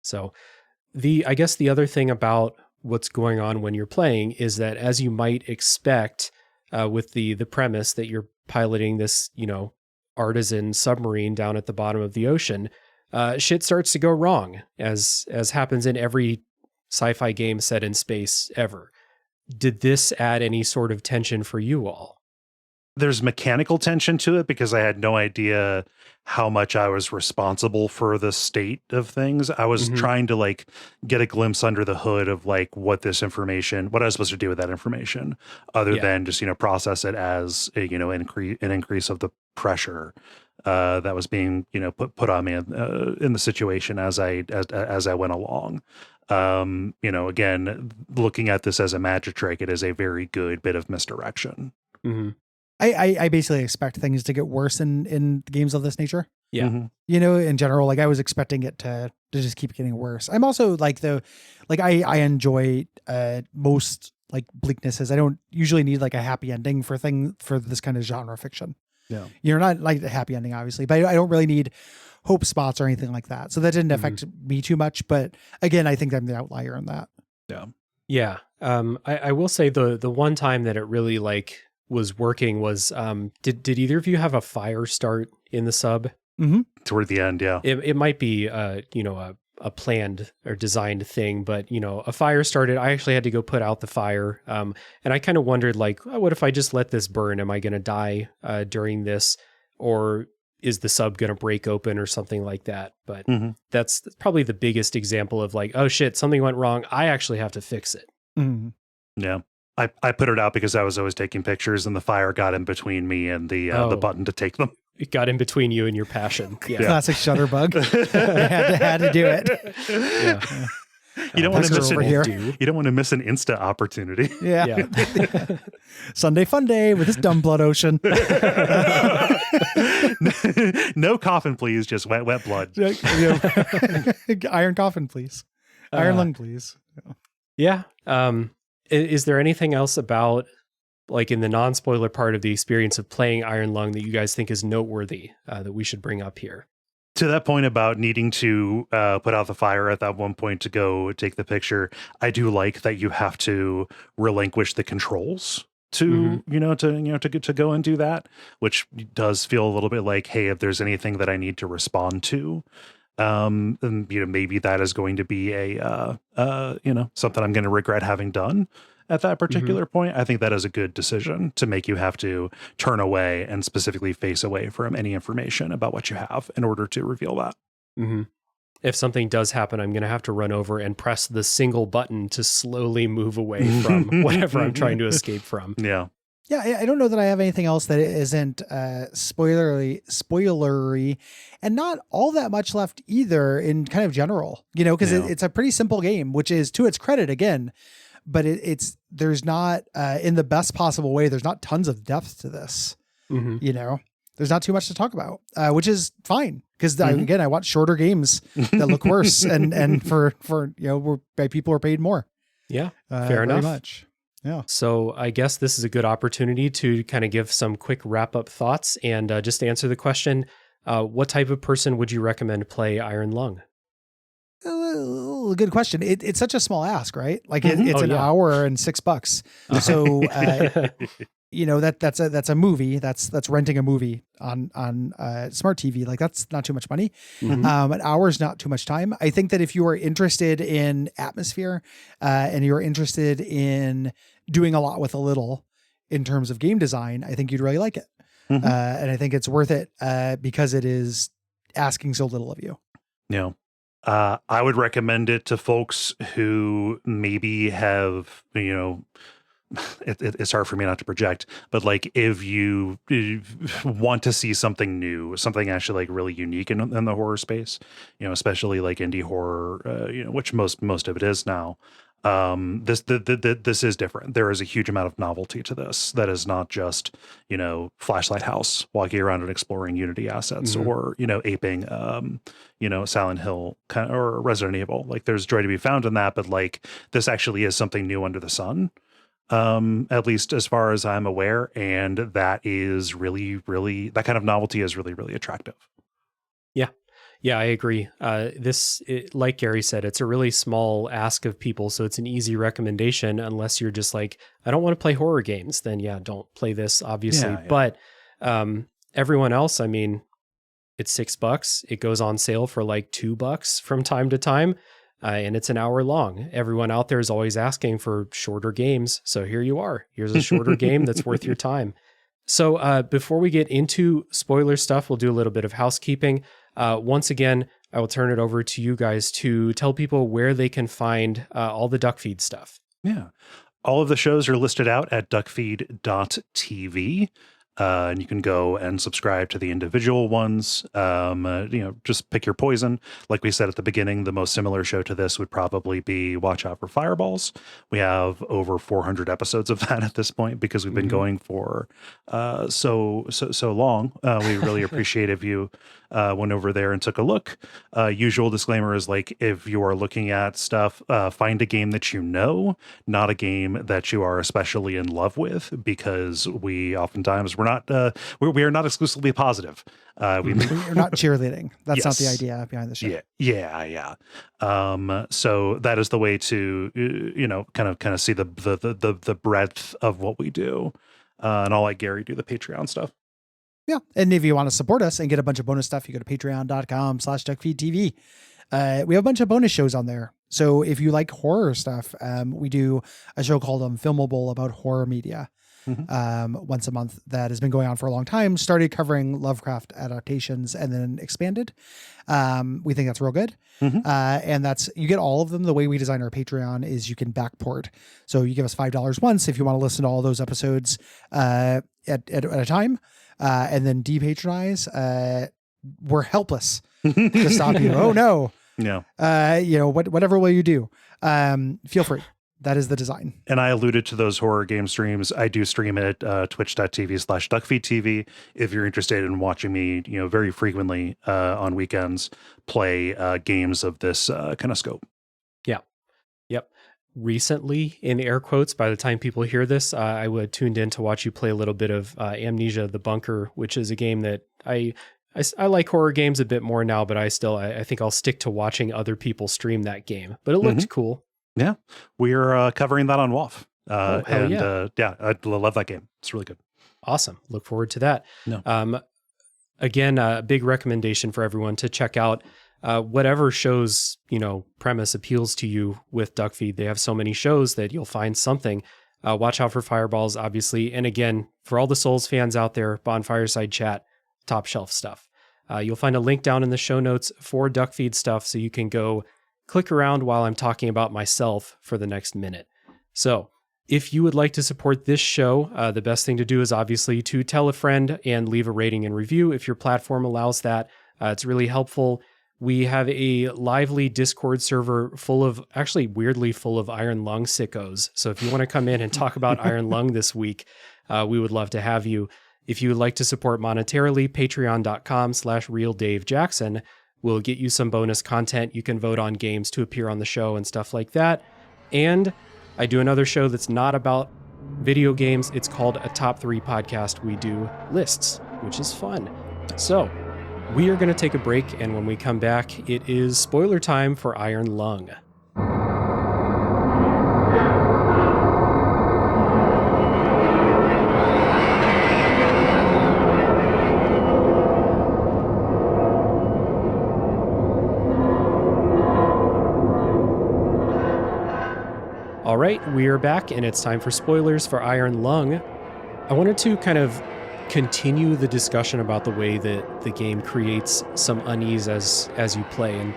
So I guess the other thing about what's going on when you're playing is that, as you might expect, with the premise that you're piloting this, you know, artisan submarine down at the bottom of the ocean, shit starts to go wrong, as happens in every sci-fi game set in space ever. Did this add any sort of tension for you all? There's mechanical tension to it because I had no idea how much I was responsible for the state of things. I was trying to like get a glimpse under the hood of like what I was supposed to do with that information, other than just, process it as a, an increase of the pressure that was being, put on me in the situation as I went along. Again, looking at this as a magic trick, it is a very good bit of misdirection. Mm-hmm. I basically expect things to get worse in games of this nature. Yeah. In general, like I was expecting it to just keep getting worse. I'm also like I enjoy most like bleaknesses. I don't usually need like a happy ending for this kind of genre fiction. Yeah. You're not like a happy ending, obviously, but I don't really need hope spots or anything like that. So that didn't affect me too much. But again, I think I'm the outlier in that. Yeah. Yeah. I will say the one time that it really like was working was did either of you have a fire start in the sub? Toward the end, yeah. It might be a planned or designed thing, but a fire started. I actually had to go put out the fire, and I kind of wondered like, oh, what if I just let this burn? Am I going to die during this, or is the sub going to break open or something like that? But that's probably the biggest example of like, oh shit, something went wrong. I actually have to fix it. Yeah. I put it out because I was always taking pictures and the fire got in between me and the button to take them. It got in between you and your passion. Yeah. Classic Shutterbug. had to do it. Yeah. You don't want to miss You don't want to miss an Insta opportunity. Yeah. Sunday fun day with this dumb blood ocean. No coffin, please. Just wet blood. Iron coffin, please. Iron lung, please. Yeah. Is there anything else about, like in the non-spoiler part of the experience of playing Iron Lung that you guys think is noteworthy that we should bring up here? To that point about needing to put out the fire at that one point to go take the picture, I do like that you have to relinquish the controls to to go and do that, which does feel a little bit like, hey, if there's anything that I need to respond to, and maybe that is going to be a something I'm going to regret having done at that particular point. I think that is a good decision to make you have to turn away and specifically face away from any information about what you have in order to reveal that. If something does happen, I'm going to have to run over and press the single button to slowly move away from whatever I'm trying to escape from. Yeah. Yeah, I don't know that I have anything else that isn't spoilery, and not all that much left either in kind of general, because it's a pretty simple game, which is to its credit again, but there's not, in the best possible way, there's not tons of depth to this, there's not too much to talk about, which is fine. Because again, I want shorter games that look worse, and for people are paid more. Yeah, fair enough. Much. Yeah. So I guess this is a good opportunity to kind of give some quick wrap up thoughts and just answer the question: what type of person would you recommend play Iron Lung? Good question. It's such a small ask, right? Like it's an hour and $6. So that's a movie. That's renting a movie on smart TV. Like that's not too much money. An hour is not too much time. I think that if you are interested in atmosphere and you're interested in doing a lot with a little in terms of game design, I think you'd really like it. And I think it's worth it because it is asking so little of you. Yeah. I would recommend it to folks who maybe have, it's hard for me not to project, but like if you want to see something new, something actually like really unique in the horror space, especially like indie horror, which most of it is now. This is different. There is a huge amount of novelty to this that is not just, Flashlight House walking around and exploring Unity assets or, aping, Silent Hill or Resident Evil. Like there's joy to be found in that, but like this actually is something new under the sun. At least as far as I'm aware. And that is really, really, that kind of novelty is really, really attractive. Yeah, I agree. Like Gary said, it's a really small ask of people, so it's an easy recommendation unless you're just like, I don't want to play horror games. Then don't play this, obviously. Yeah. But everyone else, I mean, it's $6. It goes on sale for like $2 from time to time. And it's an hour long. Everyone out there is always asking for shorter games. So here you are. Here's a shorter game that's worth your time. So before we get into spoiler stuff, we'll do a little bit of housekeeping. Once again, I will turn it over to you guys to tell people where they can find all the Duckfeed stuff. Yeah. All of the shows are listed out at duckfeed.tv. And you can go and subscribe to the individual ones. Just pick your poison. Like we said at the beginning, the most similar show to this would probably be Watch Out for Fireballs. We have over 400 episodes of that at this point because we've been going for so long. We really appreciate if you went over there and took a look. Usual disclaimer is like, if you are looking at stuff, find a game that you know, not a game that you are especially in love with, because we oftentimes we are not exclusively positive. We're not cheerleading. That's not the idea behind the show. Yeah. So that is the way to kind of see the breadth of what we do. And I'll let Gary do the Patreon stuff. Yeah. And if you want to support us and get a bunch of bonus stuff, you go to patreon.com/duckfeedtv. We have a bunch of bonus shows on there. So if you like horror stuff, we do a show called Unfilmable about horror media. Once a month that has been going on for a long time, started covering Lovecraft adaptations and then expanded. We think that's real good. And you get all of them. The way we design our Patreon is you can backport. So you give us $5 once if you want to listen to all those episodes at a time, and then depatronize. We're helpless to stop you. Oh no. Yeah. Whatever will you do? Feel free. That is the design. And I alluded to those horror game streams. I do stream it at twitch.tv/duckfeedtv. If you're interested in watching me, very frequently on weekends, play games of this kind of scope. Yeah. Yep. Recently, in air quotes, by the time people hear this, I would tuned in to watch you play a little bit of Amnesia: The Bunker, which is a game that I like horror games a bit more now, but I think I'll stick to watching other people stream that game. But it looked cool. Yeah, we're covering that on WAF. I love that game. It's really good. Awesome. Look forward to that. No. Again, a big recommendation for everyone to check out whatever show's premise appeals to you with Duckfeed. They have so many shows that you'll find something. Watch out for Fireballs, obviously. And again, for all the Souls fans out there, Bonfireside Chat, top shelf stuff. You'll find a link down in the show notes for Duckfeed stuff, so you can go click around while I'm talking about myself for the next minute. So if you would like to support this show, the best thing to do is obviously to tell a friend and leave a rating and review if your platform allows that. It's really helpful. We have a lively Discord server weirdly full of Iron Lung sickos. So if you want to come in and talk about Iron Lung this week, we would love to have you. If you would like to support monetarily, patreon.com/realdavejackson will get you some bonus content. You can vote on games to appear on the show and stuff like that. And I do another show that's not about video games. It's called A Top 3 Podcast. We do lists, which is fun. So we are going to take a break, and when we come back, it is spoiler time for Iron Lung. All right, we are back, and it's time for spoilers for Iron Lung. I wanted to kind of continue the discussion about the way that the game creates some unease as you play, and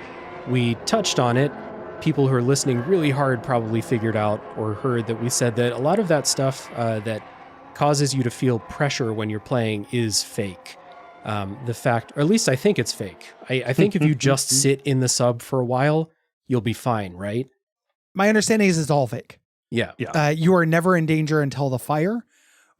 we touched on it. People who are listening really hard probably figured out or heard that we said that a lot of that stuff that causes you to feel pressure when you're playing is fake. Or at least I think it's fake. I think if you just sit in the sub for a while, you'll be fine, right? My understanding is it's all fake. Yeah. You are never in danger until the fire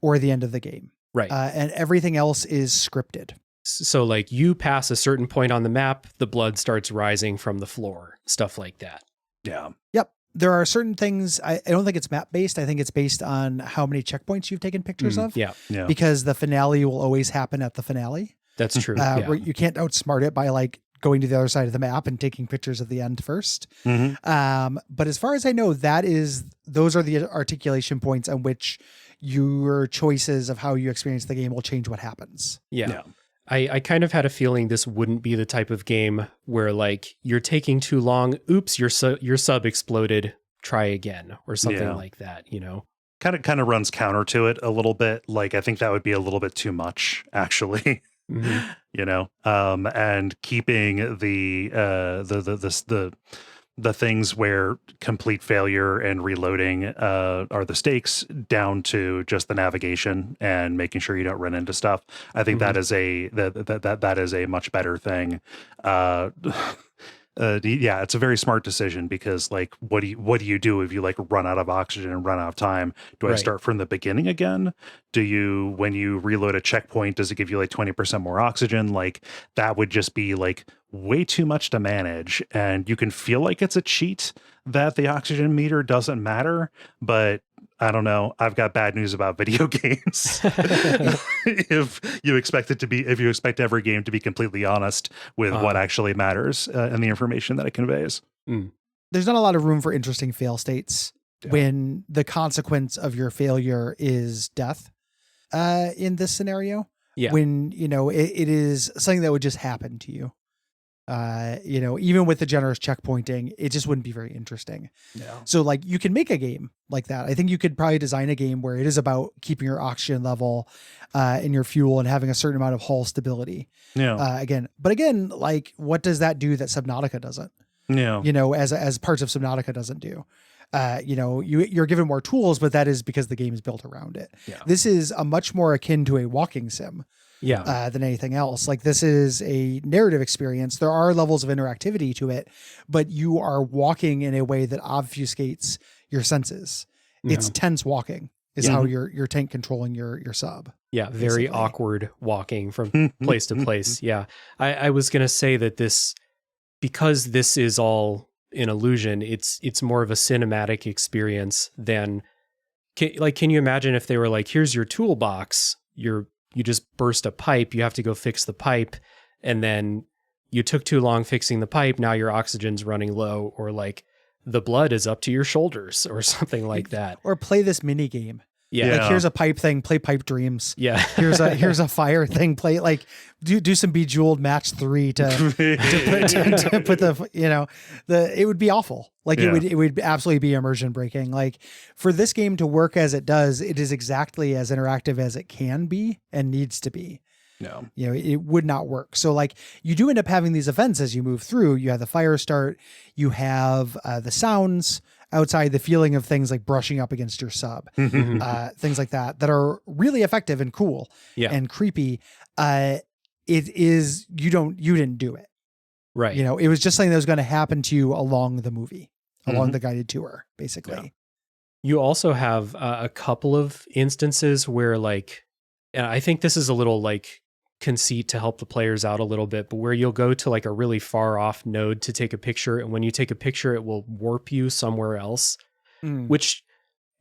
or the end of the game. Right. And everything else is scripted. So like you pass a certain point on the map, the blood starts rising from the floor, stuff like that. Yeah. Yep. There are certain things. I don't think it's map based. I think it's based on how many checkpoints you've taken pictures of. Yeah. Because the finale will always happen at the finale. That's true. Where you can't outsmart it by like going to the other side of the map and taking pictures of the end first. But as far as I know, those are the articulation points on which your choices of how you experience the game will change what happens. Yeah. I kind of had a feeling this wouldn't be the type of game where like you're taking too long. Oops, your sub exploded. Try again or something like that, you know? Kind of runs counter to it a little bit. Like, I think that would be a little bit too much, actually. Mm-hmm. You know, and keeping the things where complete failure and reloading are the stakes down to just the navigation and making sure you don't run into stuff. I think that is that is a much better thing. Yeah, it's a very smart decision because like, what do you do if you like run out of oxygen and run out of time? Do I start from the beginning again? When you reload a checkpoint, does it give you like 20% more oxygen? Like that would just be like way too much to manage. And you can feel like it's a cheat that the oxygen meter doesn't matter, but I don't know. I've got bad news about video games. If you expect every game to be completely honest with what actually matters and the information that it conveys. There's not a lot of room for interesting fail states when the consequence of your failure is death in this scenario. Yeah. When, you know, it is something that would just happen to you. You know, even with the generous checkpointing, it just wouldn't be very interesting. Yeah. So like you can make a game like that. I think you could probably design a game where it is about keeping your oxygen level and your fuel and having a certain amount of hull stability. Yeah. Again, like what does that do that Subnautica doesn't? Yeah. You know, as parts of Subnautica doesn't do. You know, you're given more tools, but that is because the game is built around it. Yeah. This is a much more akin to a walking sim. Than anything else. Like this is a narrative experience. There are levels of interactivity to it, but you are walking in a way that obfuscates your senses. Yeah. It's tense walking is how your tank controlling your sub. Yeah. Very basically. Awkward walking from place to place. Yeah. I was going to say that because this is all an illusion, it's more of a cinematic experience than can you imagine if they were like, here's your toolbox, you just burst a pipe, you have to go fix the pipe, and then you took too long fixing the pipe, now your oxygen's running low, or like the blood is up to your shoulders or something like that. Or play this mini game. Yeah. Like here's a pipe thing, play Pipe Dreams. Yeah. Here's a fire thing, play like do some Bejeweled match 3 to put the, you know, it would be awful. Like it would absolutely be immersion breaking. Like for this game to work as it does, it is exactly as interactive as it can be and needs to be. No, you know, it would not work. So like you do end up having these events as you move through. You have the fire start, you have the sounds outside, the feeling of things like brushing up against your sub, things like that are really effective and cool and creepy. It is, you didn't do it. Right. You know, it was just something that was going to happen to you along the movie, along the guided tour, basically. Yeah. You also have a couple of instances where like, and I think this is a little like conceit to help the players out a little bit, but where you'll go to like a really far off node to take a picture, and when you take a picture it will warp you somewhere else, which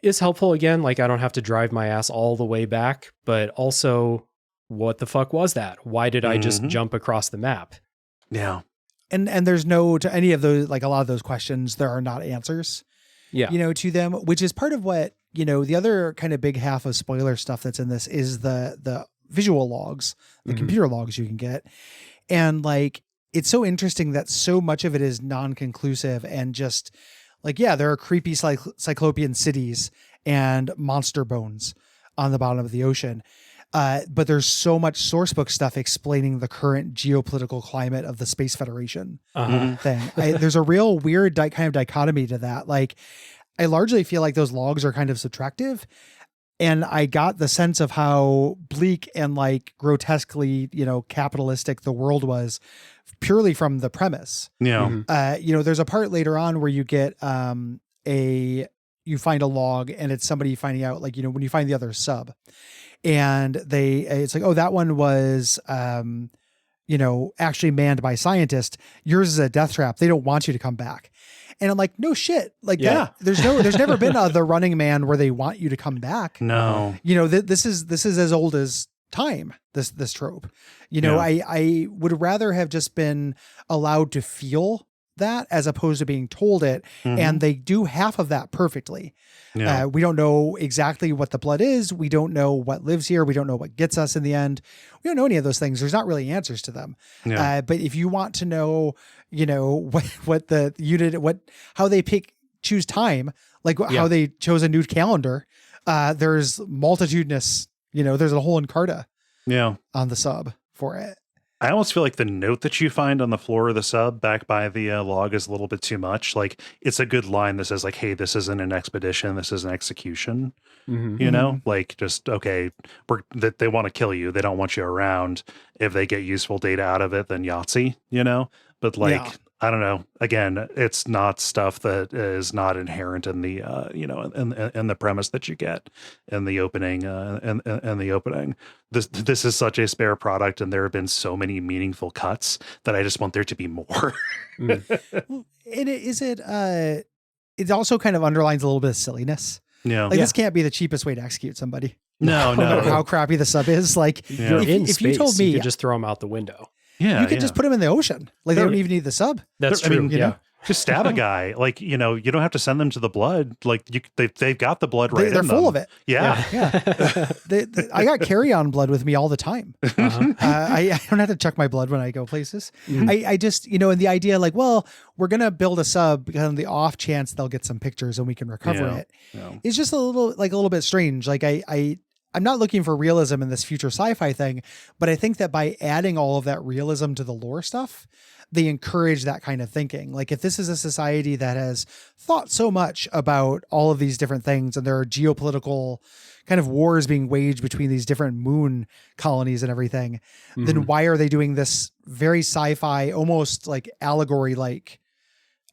is helpful. Again, like I don't have to drive my ass all the way back, but also what the fuck was that? Why did I just jump across the map? Yeah. And there's to any of those, like a lot of those questions, there are not answers, you know, to them, which is part of what, you know, the other kind of big half of spoiler stuff that's in this is the visual logs, the computer logs you can get. And like, it's so interesting that so much of it is non-conclusive and just like, yeah, there are creepy cyclopean cities and monster bones on the bottom of the ocean. But there's so much sourcebook stuff explaining the current geopolitical climate of the Space Federation thing. There's a real weird kind of dichotomy to that. Like, I largely feel like those logs are kind of subtractive. And I got the sense of how bleak and like grotesquely, you know, capitalistic the world was purely from the premise. Yeah. You know, there's a part later on where you get you find a log and it's somebody finding out, like, you know, when you find the other sub and it's like, oh, that one was, you know, actually manned by scientists. Yours is a death trap. They don't want you to come back. And I'm like, no shit. Like, there's never been the Running Man where they want you to come back. No, you know, this is as old as time, this trope, you know. I would rather have just been allowed to feel that as opposed to being told it. Mhm. And they do half of that perfectly. Yeah. We don't know exactly what the blood is. We don't know what lives here. We don't know what gets us in the end. We don't know any of those things. There's not really answers to them. Yeah. But if you want to know, what the unit, how they choose time, like how they chose a new calendar, there's multitudinous, there's a whole Encarta Yeah. on the sub for it. I almost feel like the note that you find on the floor of the sub back by the log is a little bit too much. Like, it's a good line that says like, hey, this isn't an expedition. This is an execution, like just, okay, that they want to kill you. They don't want you around. If they get useful data out of it, then Yahtzee, but like, Yeah. I don't know. Again, it's not stuff that is not inherent in the, in the premise that you get in the opening, in the opening. This is such a spare product, and there have been so many meaningful cuts that I just want there to be more. And it also kind of underlines a little bit of silliness. Yeah. Like, this can't be the cheapest way to execute somebody. No. No matter how crappy the sub is. Like, You're in if space, you told me, you could just throw them out the window. Yeah, you could just put them in the ocean. Like, they don't even need the sub. That's true. I mean, yeah. Just stab a guy. Like, you don't have to send them to the blood. Like, they've got the blood right. They're full of it. Yeah. I got carry-on blood with me all the time. I don't have to check my blood when I go places. I just, and the idea like, well, we're going to build a sub because on the off chance they'll get some pictures and we can recover it. Yeah. It's just a little bit strange. Like I'm not looking for realism in this future sci-fi thing, but I think that by adding all of that realism to the lore stuff, they encourage that kind of thinking. Like, if this is a society that has thought so much about all of these different things, and there are geopolitical kind of wars being waged between these different moon colonies and everything, then why are they doing this very sci-fi, almost like allegory-like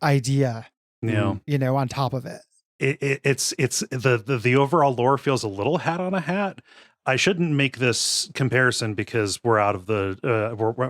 idea, on top of it? It's the overall lore feels a little hat on a hat. I shouldn't make this comparison because we're out of the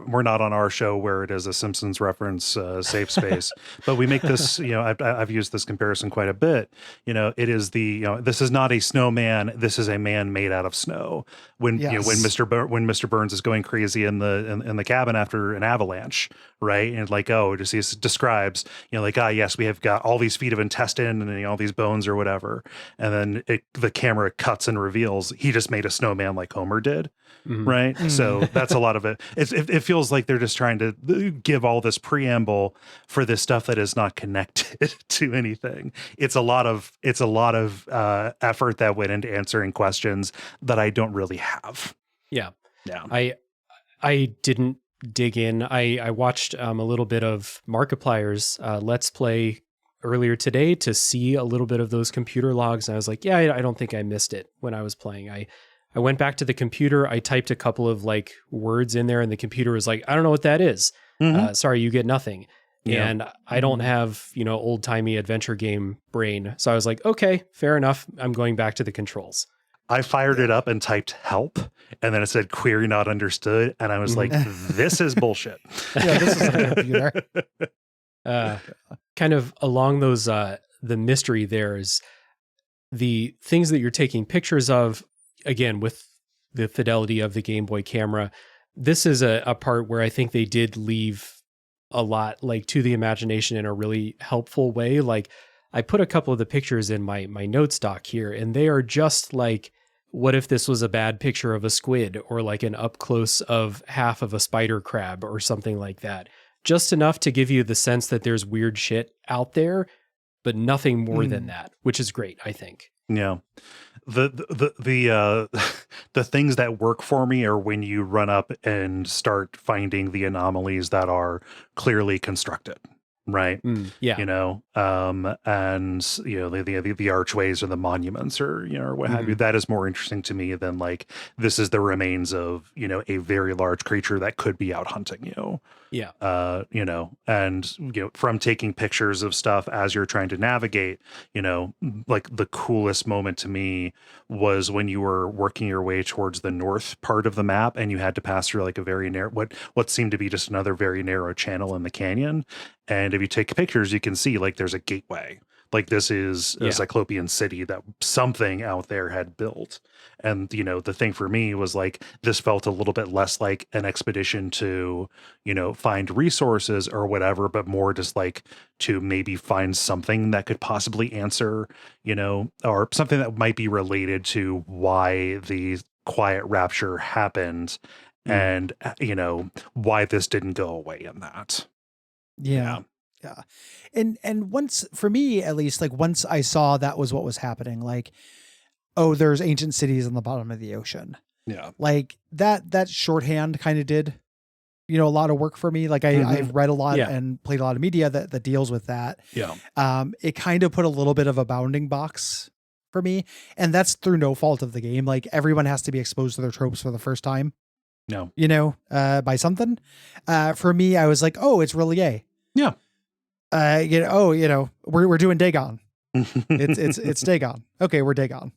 we're not on our show where it is a Simpsons reference safe space, but we make this, I've used this comparison quite a bit. It is this is not a snowman, this is a man made out of snow. When when Mr. Burns is going crazy in the cabin after an avalanche, right? And like, he describes, yes, we have got all these feet of intestine and all these bones or whatever, and then the camera cuts and reveals he just made a snowman like Homer did, right? So that's a lot of it. It feels like they're just trying to give all this preamble for this stuff that is not connected to anything. It's a lot of effort that went into answering questions that I don't really have. Yeah. I didn't dig in. I watched a little bit of Markiplier's Let's Play earlier today to see a little bit of those computer logs, and I was like, I don't think I missed it when I was playing. I went back to the computer, I typed a couple of like words in there, and the computer was like, I don't know what that is. Sorry, you get nothing. Yeah. And I don't have, old timey adventure game brain. So I was like, okay, fair enough. I'm going back to the controls. I fired it up and typed help, and then it said query not understood. And I was like, this is bullshit. This is a computer. Kind of along those, the mystery there is the things that you're taking pictures of, again, with the fidelity of the Game Boy camera. This is a part where I think they did leave a lot like to the imagination in a really helpful way. Like, I put a couple of the pictures in my notes doc here, and they are just like, what if this was a bad picture of a squid, or like an up close of half of a spider crab or something like that. Just enough to give you the sense that there's weird shit out there, but nothing more than that, which is great, I think. Yeah. The things that work for me are when you run up and start finding the anomalies that are clearly constructed. Right. Yeah. And the archways or the monuments or what have you. That is more interesting to me than like, this is the remains of, a very large creature that could be out hunting you. Yeah. And from taking pictures of stuff as you're trying to navigate, like the coolest moment to me was when you were working your way towards the north part of the map and you had to pass through like a very narrow, what seemed to be just another very narrow channel in the canyon. And if you take pictures, you can see like there's a gateway Like this is a Yeah. Cyclopean city that something out there had built. And, the thing for me was like, this felt a little bit less like an expedition to, find resources or whatever, but more just like to maybe find something that could possibly answer, or something that might be related to why the quiet rapture happened and, why this didn't go away in that. Yeah. And once, for me at least, like once I saw that was what was happening, like, oh, there's ancient cities on the bottom of the ocean. Yeah. Like that shorthand kind of did, a lot of work for me. Like I've read a lot and played a lot of media that deals with that. Yeah. It kind of put a little bit of a bounding box for me. And that's through no fault of the game. Like everyone has to be exposed to their tropes for the first time. No. By something. For me, I was like, oh, it's really gay. Yeah. We're doing Dagon. It's Dagon. Okay, we're Dagon.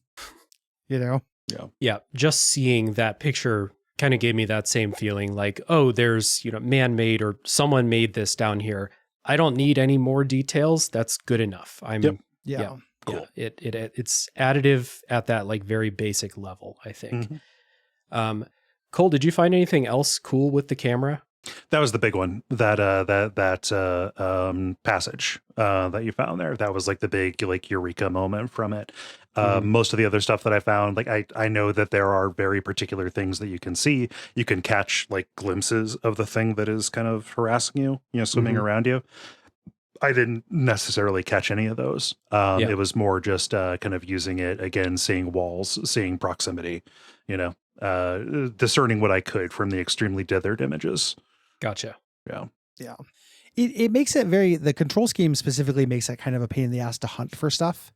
Yeah. Just seeing that picture kind of gave me that same feeling like, oh, there's, man-made or someone made this down here. I don't need any more details. That's good enough. Cool. It's additive at that like very basic level, I think. Cole, did you find anything else cool with the camera? That was the big one. That passage that you found there. That was like the big like eureka moment from it. Most of the other stuff that I found, like I know that there are very particular things that you can see. You can catch like glimpses of the thing that is kind of harassing you, swimming around you. I didn't necessarily catch any of those. It was more just kind of using it again, seeing walls, seeing proximity, discerning what I could from the extremely dithered images. Gotcha. Yeah. It makes it the control scheme specifically makes it kind of a pain in the ass to hunt for stuff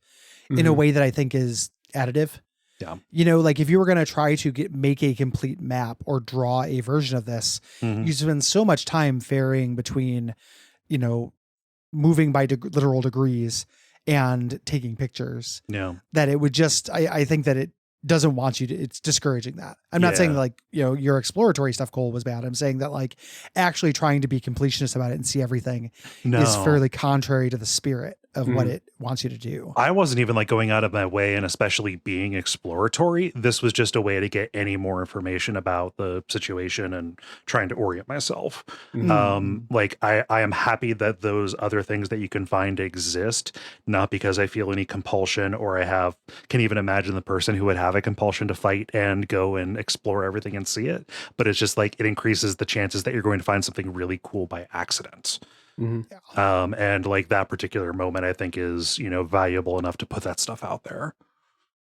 in a way that I think is additive. Yeah. Like if you were going to try to make a complete map or draw a version of this, you spend so much time varying between, moving by literal degrees and taking pictures. Yeah. That it would just, I think that it doesn't want you to, it's discouraging that. I'm not saying like, your exploratory stuff, Cole, was bad. I'm saying that like actually trying to be completionist about it and see everything is fairly contrary to the spirit of what it wants you to do. I wasn't even like going out of my way, and especially being exploratory. This was just a way to get any more information about the situation and trying to orient myself. Like I am happy that those other things that you can find exist, not because I feel any compulsion or can even imagine the person who would have a compulsion to fight and go and explore everything and see it. But it's just like, it increases the chances that you're going to find something really cool by accident. And like that particular moment, I think is, valuable enough to put that stuff out there.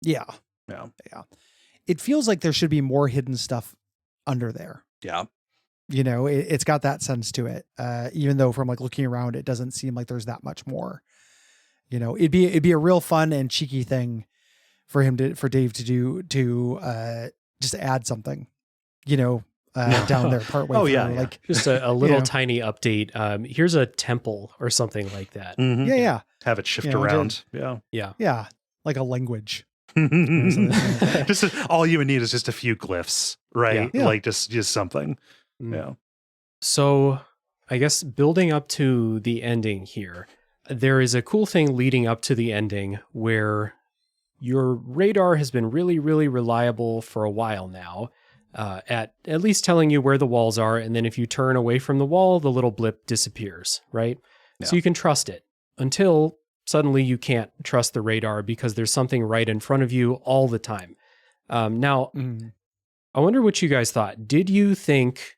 Yeah. It feels like there should be more hidden stuff under there. Yeah. It's got that sense to it. Even though from like looking around, it doesn't seem like there's that much more, it'd be a real fun and cheeky thing for Dave to do, just add something, down there partway through. Like just a little tiny update. Here's a temple or something like that. Yeah. Have it shift around. Yeah. Like a language. Just all you would need is just a few glyphs, right? Yeah. Like just something. Yeah. So I guess building up to the ending here, there is a cool thing leading up to the ending where your radar has been really, really reliable for a while now. At least telling you where the walls are, and then if you turn away from the wall, the little blip disappears, right? Yeah. So you can trust it until suddenly you can't trust the radar because there's something right in front of you all the time. Now, I wonder what you guys thought. Did you think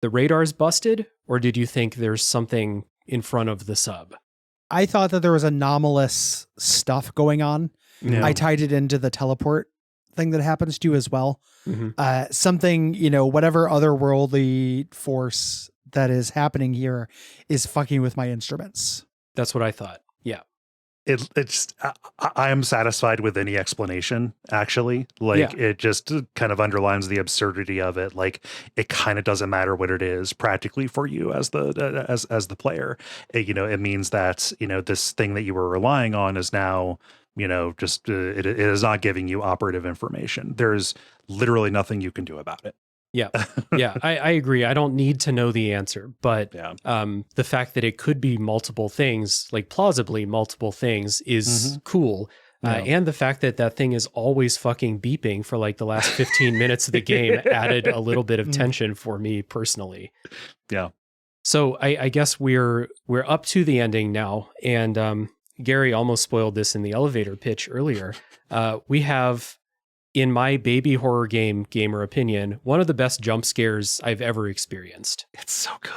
the radar's busted, or did you think there's something in front of the sub? I thought that there was anomalous stuff going on. Yeah. I tied it into the teleport thing that happens to you as well. Something, whatever otherworldly force that is happening here is fucking with my instruments. That's what I thought. Yeah. It's I am satisfied with any explanation, actually. Like it just kind of underlines the absurdity of it. Like it kind of doesn't matter what it is practically for you as the player. It means that, this thing that you were relying on is now, it is not giving you operative information. There's literally nothing you can do about it. Yeah. Yeah. I agree. I don't need to know the answer, but the fact that it could be multiple things, like plausibly multiple things, is cool. And the fact that that thing is always fucking beeping for like the last 15 minutes of the game added a little bit of tension for me personally. Yeah. So I guess we're up to the ending now. And Gary almost spoiled this in the elevator pitch earlier. We have, in my baby horror gamer opinion, one of the best jump scares I've ever experienced. It's so good.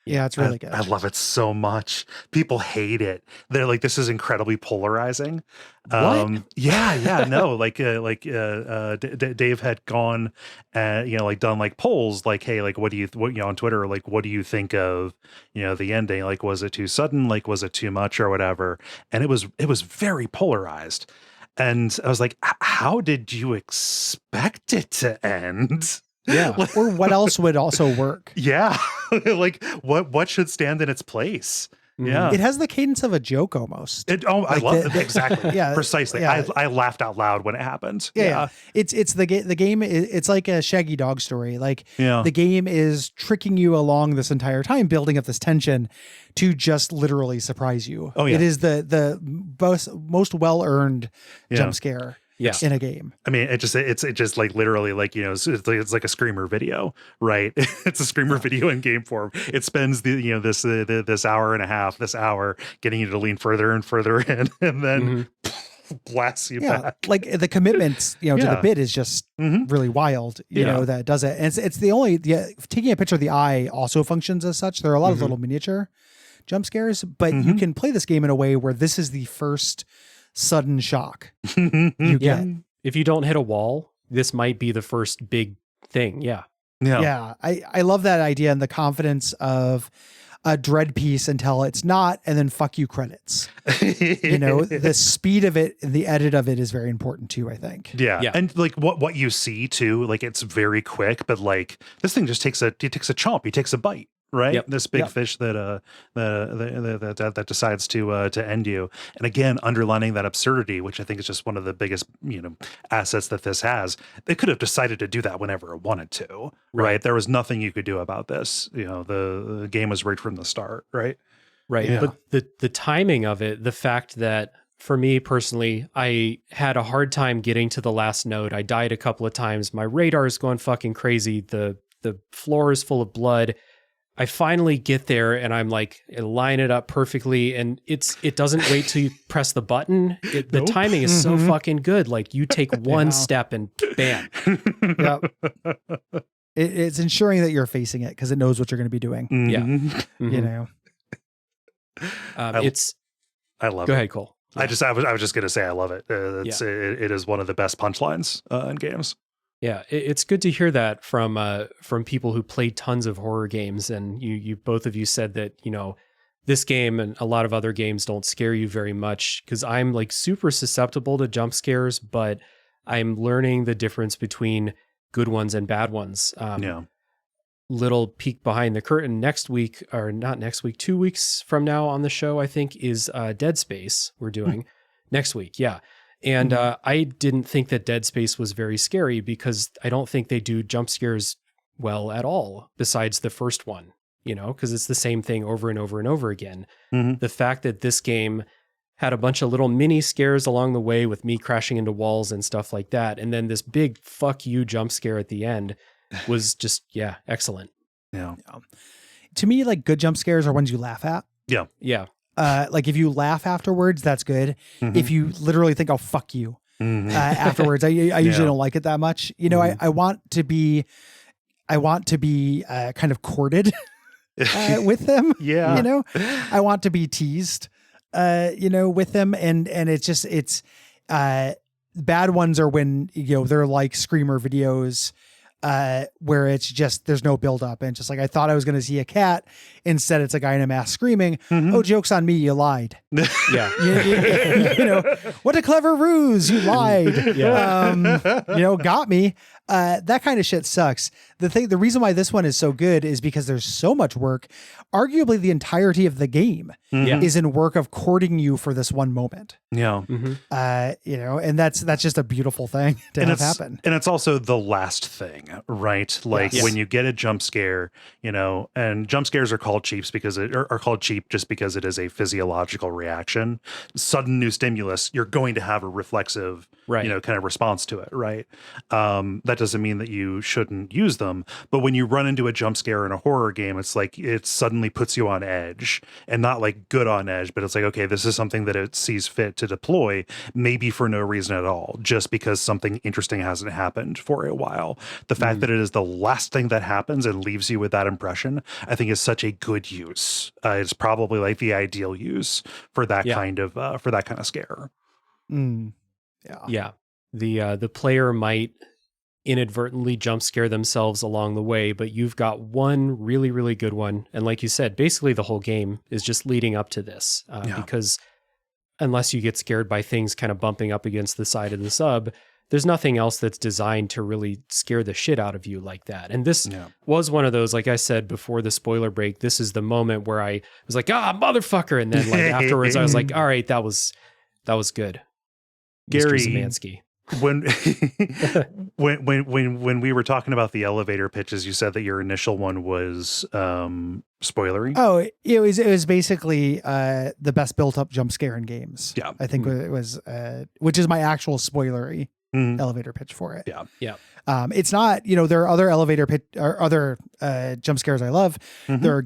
Yeah, it's really good. I love it so much. People hate it. They're like, this is incredibly polarizing. Yeah, no, Dave had gone, like done like polls, like, hey, like, what on Twitter, like, what do you think of, the ending? Like, was it too sudden? Like, was it too much or whatever? And it was very polarized. And I was like, how did you expect it to end? Yeah. Or what else would also work? Yeah. Like what should stand in its place? Yeah. It has the cadence of a joke almost. I love it. Exactly. Yeah. Precisely. Yeah. I laughed out loud when it happened. Yeah. It's the game. It's like a Shaggy Dog story. Like the game is tricking you along this entire time, building up this tension to just literally surprise you. Oh, yeah. It is the most well-earned jump scare. Yes. In a game. I mean, it's just like literally like, it's like a screamer video, right? It's a screamer video in game form. It spends this hour and a half, this hour getting you to lean further and further in, and then blasts you back. Like the commitment, to the bit is just really wild, that does it. And it's the only, taking a picture of the eye also functions as such. There are a lot of little miniature jump scares, but you can play this game in a way where this is the first sudden shock you get. If you don't hit a wall, this might be the first big thing. Yeah. I love that idea and the confidence of a dread piece until it's not, and then fuck you credits. The speed of it and the edit of it is very important too, I think. Yeah. And like what you see too, like it's very quick, but like this thing just takes a chomp, he takes a bite. Right. Yep. This big fish that decides to end you. And again, underlining that absurdity, which I think is just one of the biggest, assets that this has. They could have decided to do that whenever it wanted to. Right. There was nothing you could do about this. The game was right from the start. Right. Right. Yeah. But the timing of it, the fact that for me personally, I had a hard time getting to the last node. I died a couple of times. My radar is going fucking crazy. The floor is full of blood. I finally get there and I'm like, line it up perfectly. And it doesn't wait till you press the button. The timing is so fucking good. Like you take one step and bam. It's ensuring that you're facing it because it knows what you're going to be doing. Yeah. I love it. Go ahead, Cole. Yeah. I was just going to say, I love it. It is one of the best punchlines in games. Yeah, it's good to hear that from people who play tons of horror games, and you both of you said that this game and a lot of other games don't scare you very much because I'm like super susceptible to jump scares, but I'm learning the difference between good ones and bad ones. Little peek behind the curtain next week, or not next week, 2 weeks from now on the show, I think is Dead Space. We're doing next week, yeah. And I didn't think that Dead Space was very scary because I don't think they do jump scares well at all, besides the first one, because it's the same thing over and over and over again. The fact that this game had a bunch of little mini scares along the way with me crashing into walls and stuff like that, and then this big fuck you jump scare at the end was just, excellent. Yeah. To me, like good jump scares are ones you laugh at. Yeah. Yeah. Like if you laugh afterwards, that's good. If you literally think, "Oh fuck you," afterwards, I usually don't like it that much. I want to be kind of courted with them. Yeah. I want to be teased, with them, and it's bad ones are when they're like screamer videos. Where it's just there's no build up and just like I thought I was going to see a cat, instead it's a guy in a mask screaming, "Oh, joke's on me, you lied." Yeah, what a clever ruse, you lied. Got me. that kind of shit sucks. The reason why this one is so good is because there's so much work. Arguably the entirety of the game is in work of courting you for this one moment. Yeah. And that's just a beautiful thing to have happen. And it's also the last thing, right? Like when you get a jump scare, and jump scares are called cheap just because it is a physiological reaction. Sudden new stimulus, you're going to have a reflexive, kind of response to it, right? That doesn't mean that you shouldn't use them, but when you run into a jump scare in a horror game, it's like it suddenly puts you on edge, and not like good on edge, but it's like, okay, this is something that it sees fit to deploy, maybe for no reason at all, just because something interesting hasn't happened for a while. The fact that it is the last thing that happens and leaves you with that impression, I think is such a good use. It's probably like the ideal use for that kind of scare. Yeah. The player might inadvertently jump scare themselves along the way, but you've got one really, really good one. And like you said, basically the whole game is just leading up to this, because unless you get scared by things kind of bumping up against the side of the sub, there's nothing else that's designed to really scare the shit out of you like that. And this was one of those, like I said before the spoiler break, this is the moment where I was like, motherfucker. And then like afterwards I was like, all right, that was good. Gary Mr. Zemansky. When we were talking about the elevator pitches, you said that your initial one was spoilery. Oh, it was basically the best built up jump scare in games. Yeah, I think it was, which is my actual spoilery elevator pitch for it. Yeah. It's not, there are other elevator pitch or other jump scares I love. There are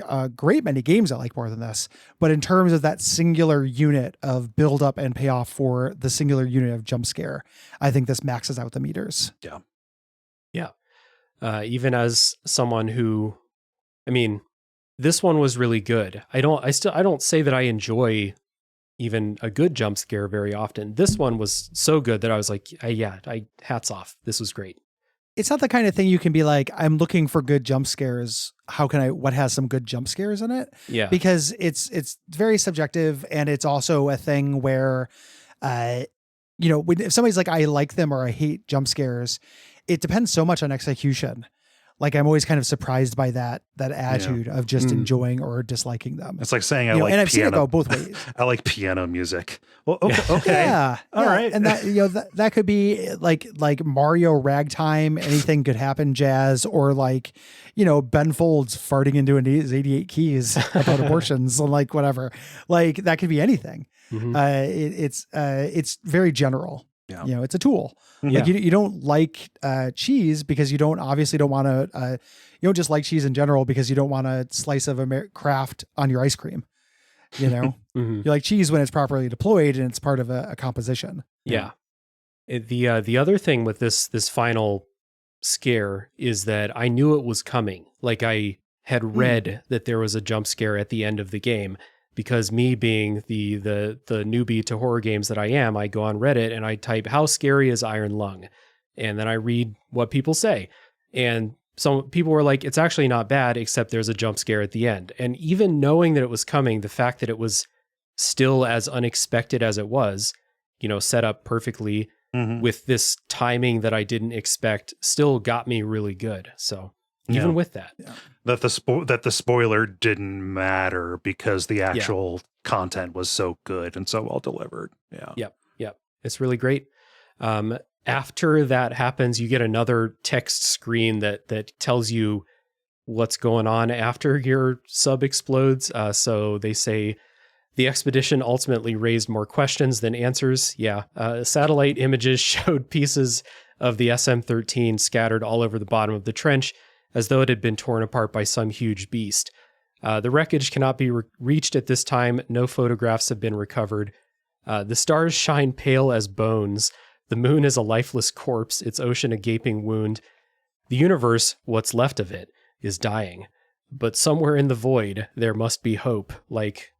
a great many games I like more than this, but in terms of that singular unit of build up and payoff for the singular unit of jump scare, I think this maxes out the meters. Yeah. Even as someone who, this one was really good. I don't say that I enjoy even a good jump scare very often. This one was so good that I was like, hats off. This was great. It's not the kind of thing you can be like, I'm looking for good jump scares. What has some good jump scares in it? Yeah. Because it's very subjective, and it's also a thing where, if somebody's like, I like them or I hate jump scares, it depends so much on execution. Like, I'm always kind of surprised by that attitude of just enjoying or disliking them. It's like saying I like and I've piano. seen it go both ways. I like piano music. Well, okay. All right. And that that could be like Mario ragtime, anything could happen jazz, or like, Ben Folds farting into his 88 keys about abortions and like whatever. Like that could be anything. It's very general. Yeah. It's a tool. Like you don't like cheese because you don't want to, you don't just like cheese in general because you don't want a slice of Kraft on your ice cream. You like cheese when it's properly deployed and it's part of a composition. Yeah. The other thing with this final scare is that I knew it was coming. Like I had read that there was a jump scare at the end of the game. Because me being the newbie to horror games that I am, I go on Reddit and I type, how scary is Iron Lung? And then I read what people say. And some people were like, it's actually not bad, except there's a jump scare at the end. And even knowing that it was coming, the fact that it was still as unexpected as it was, set up perfectly with this timing that I didn't expect, still got me really good. So even with that. That the spoiler didn't matter because the actual content was so good and so well delivered. Yep. It's really great. After that happens, you get another text screen that tells you what's going on after your sub explodes. So they say the expedition ultimately raised more questions than answers. Satellite images showed pieces of the SM-13 scattered all over the bottom of the trench, as though it had been torn apart by some huge beast. The wreckage cannot be reached at this time. No photographs have been recovered. The stars shine pale as bones. The moon is a lifeless corpse, its ocean a gaping wound. The universe, what's left of it, is dying. But somewhere in the void, there must be hope. Like,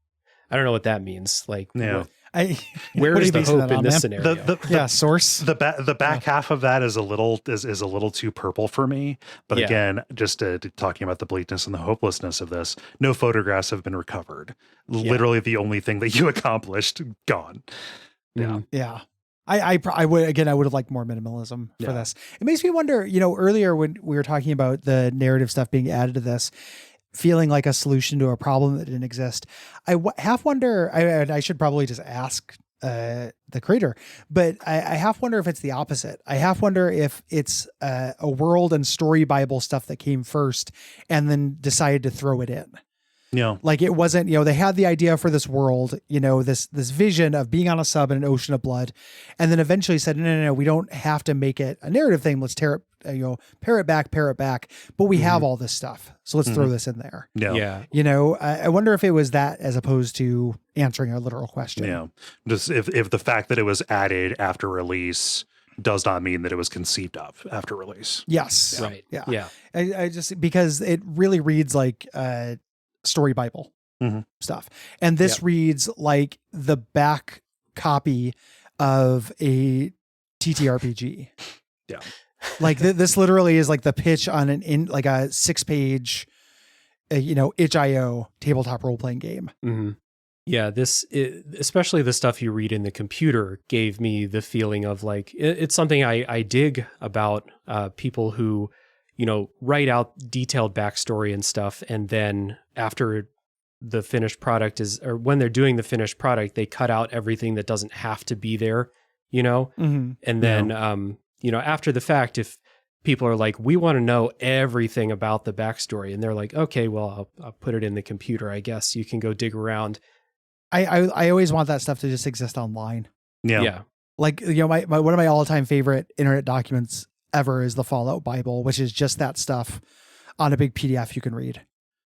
I don't know what that means. Like, where is the hope in this scenario? Source. The back half of that is a little too purple for me. But again, just talking about the bleakness and the hopelessness of this, no photographs have been recovered. Literally the only thing that you accomplished, gone. Yeah. I would have liked more minimalism for this. It makes me wonder, earlier when we were talking about the narrative stuff being added to this, feeling like a solution to a problem that didn't exist. I half wonder, I should probably just ask the creator, but I half wonder if it's the opposite. I half wonder if it's a world and story Bible stuff that came first and then decided to throw it in. Yeah. Like it wasn't, they had the idea for this world, this vision of being on a sub in an ocean of blood. And then eventually said, no, we don't have to make it a narrative thing. Let's pare it back. But we have all this stuff. So let's throw this in there. Yeah. I wonder if it was that as opposed to answering a literal question. Yeah. Just if the fact that it was added after release does not mean that it was conceived of after release. Yes. Right. Yeah. I just, because it really reads like, story Bible stuff. And this reads like the back copy of a TTRPG. Yeah. Like this literally is like the pitch on a 6-page, itch.io tabletop role-playing game. Mm-hmm. Yeah. Especially the stuff you read in the computer gave me the feeling of like, it's something I dig about people who, write out detailed backstory and stuff. And then after the finished product or when they're doing the finished product, they cut out everything that doesn't have to be there, and then, after the fact, if people are like, we want to know everything about the backstory, and they're like, okay, well, I'll put it in the computer. I guess you can go dig around. I always want that stuff to just exist online. Yeah. Like, one of my all-time favorite internet documents ever is the Fallout Bible, which is just that stuff on a big PDF you can read.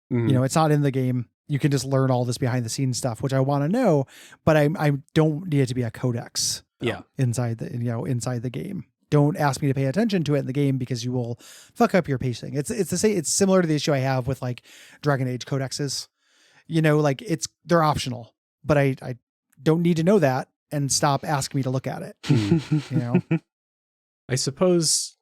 It's not in the game. You can just learn all this behind the scenes stuff, which I want to know, but I don't need it to be a codex. Inside the game. Don't ask me to pay attention to it in the game because you will fuck up your pacing. It's the same. It's similar to the issue I have with like Dragon Age codexes. They're optional, but I don't need to know that and stop asking me to look at it. I suppose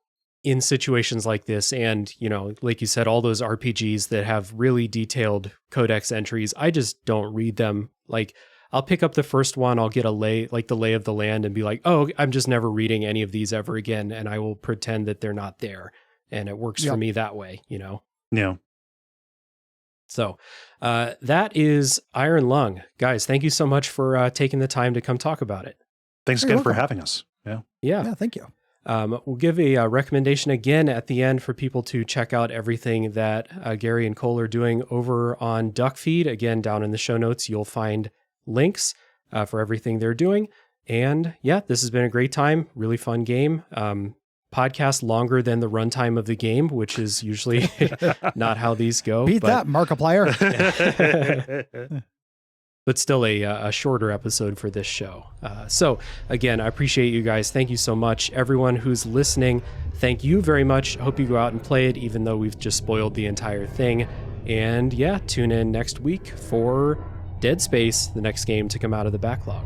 in situations like this, and, like you said, all those RPGs that have really detailed codex entries, I just don't read them. Like, I'll pick up the first one, I'll get the lay of the land and be like, oh, I'm just never reading any of these ever again. And I will pretend that they're not there. And it works for me that way, Yeah. So that is Iron Lung. Guys, thank you so much for taking the time to come talk about it. Thanks again for having us. Yeah, thank you. We'll give a recommendation again at the end for people to check out everything that Gary and Cole are doing over on Duckfeed. Again, down in the show notes, you'll find links for everything they're doing. And this has been a great time. Really fun game. Podcast longer than the runtime of the game, which is usually not how these go. Beat that, Markiplier. But still a shorter episode for this show. So again, I appreciate you guys. Thank you so much. Everyone who's listening, thank you very much. Hope you go out and play it, even though we've just spoiled the entire thing. And tune in next week for Dead Space, the next game to come out of the backlog.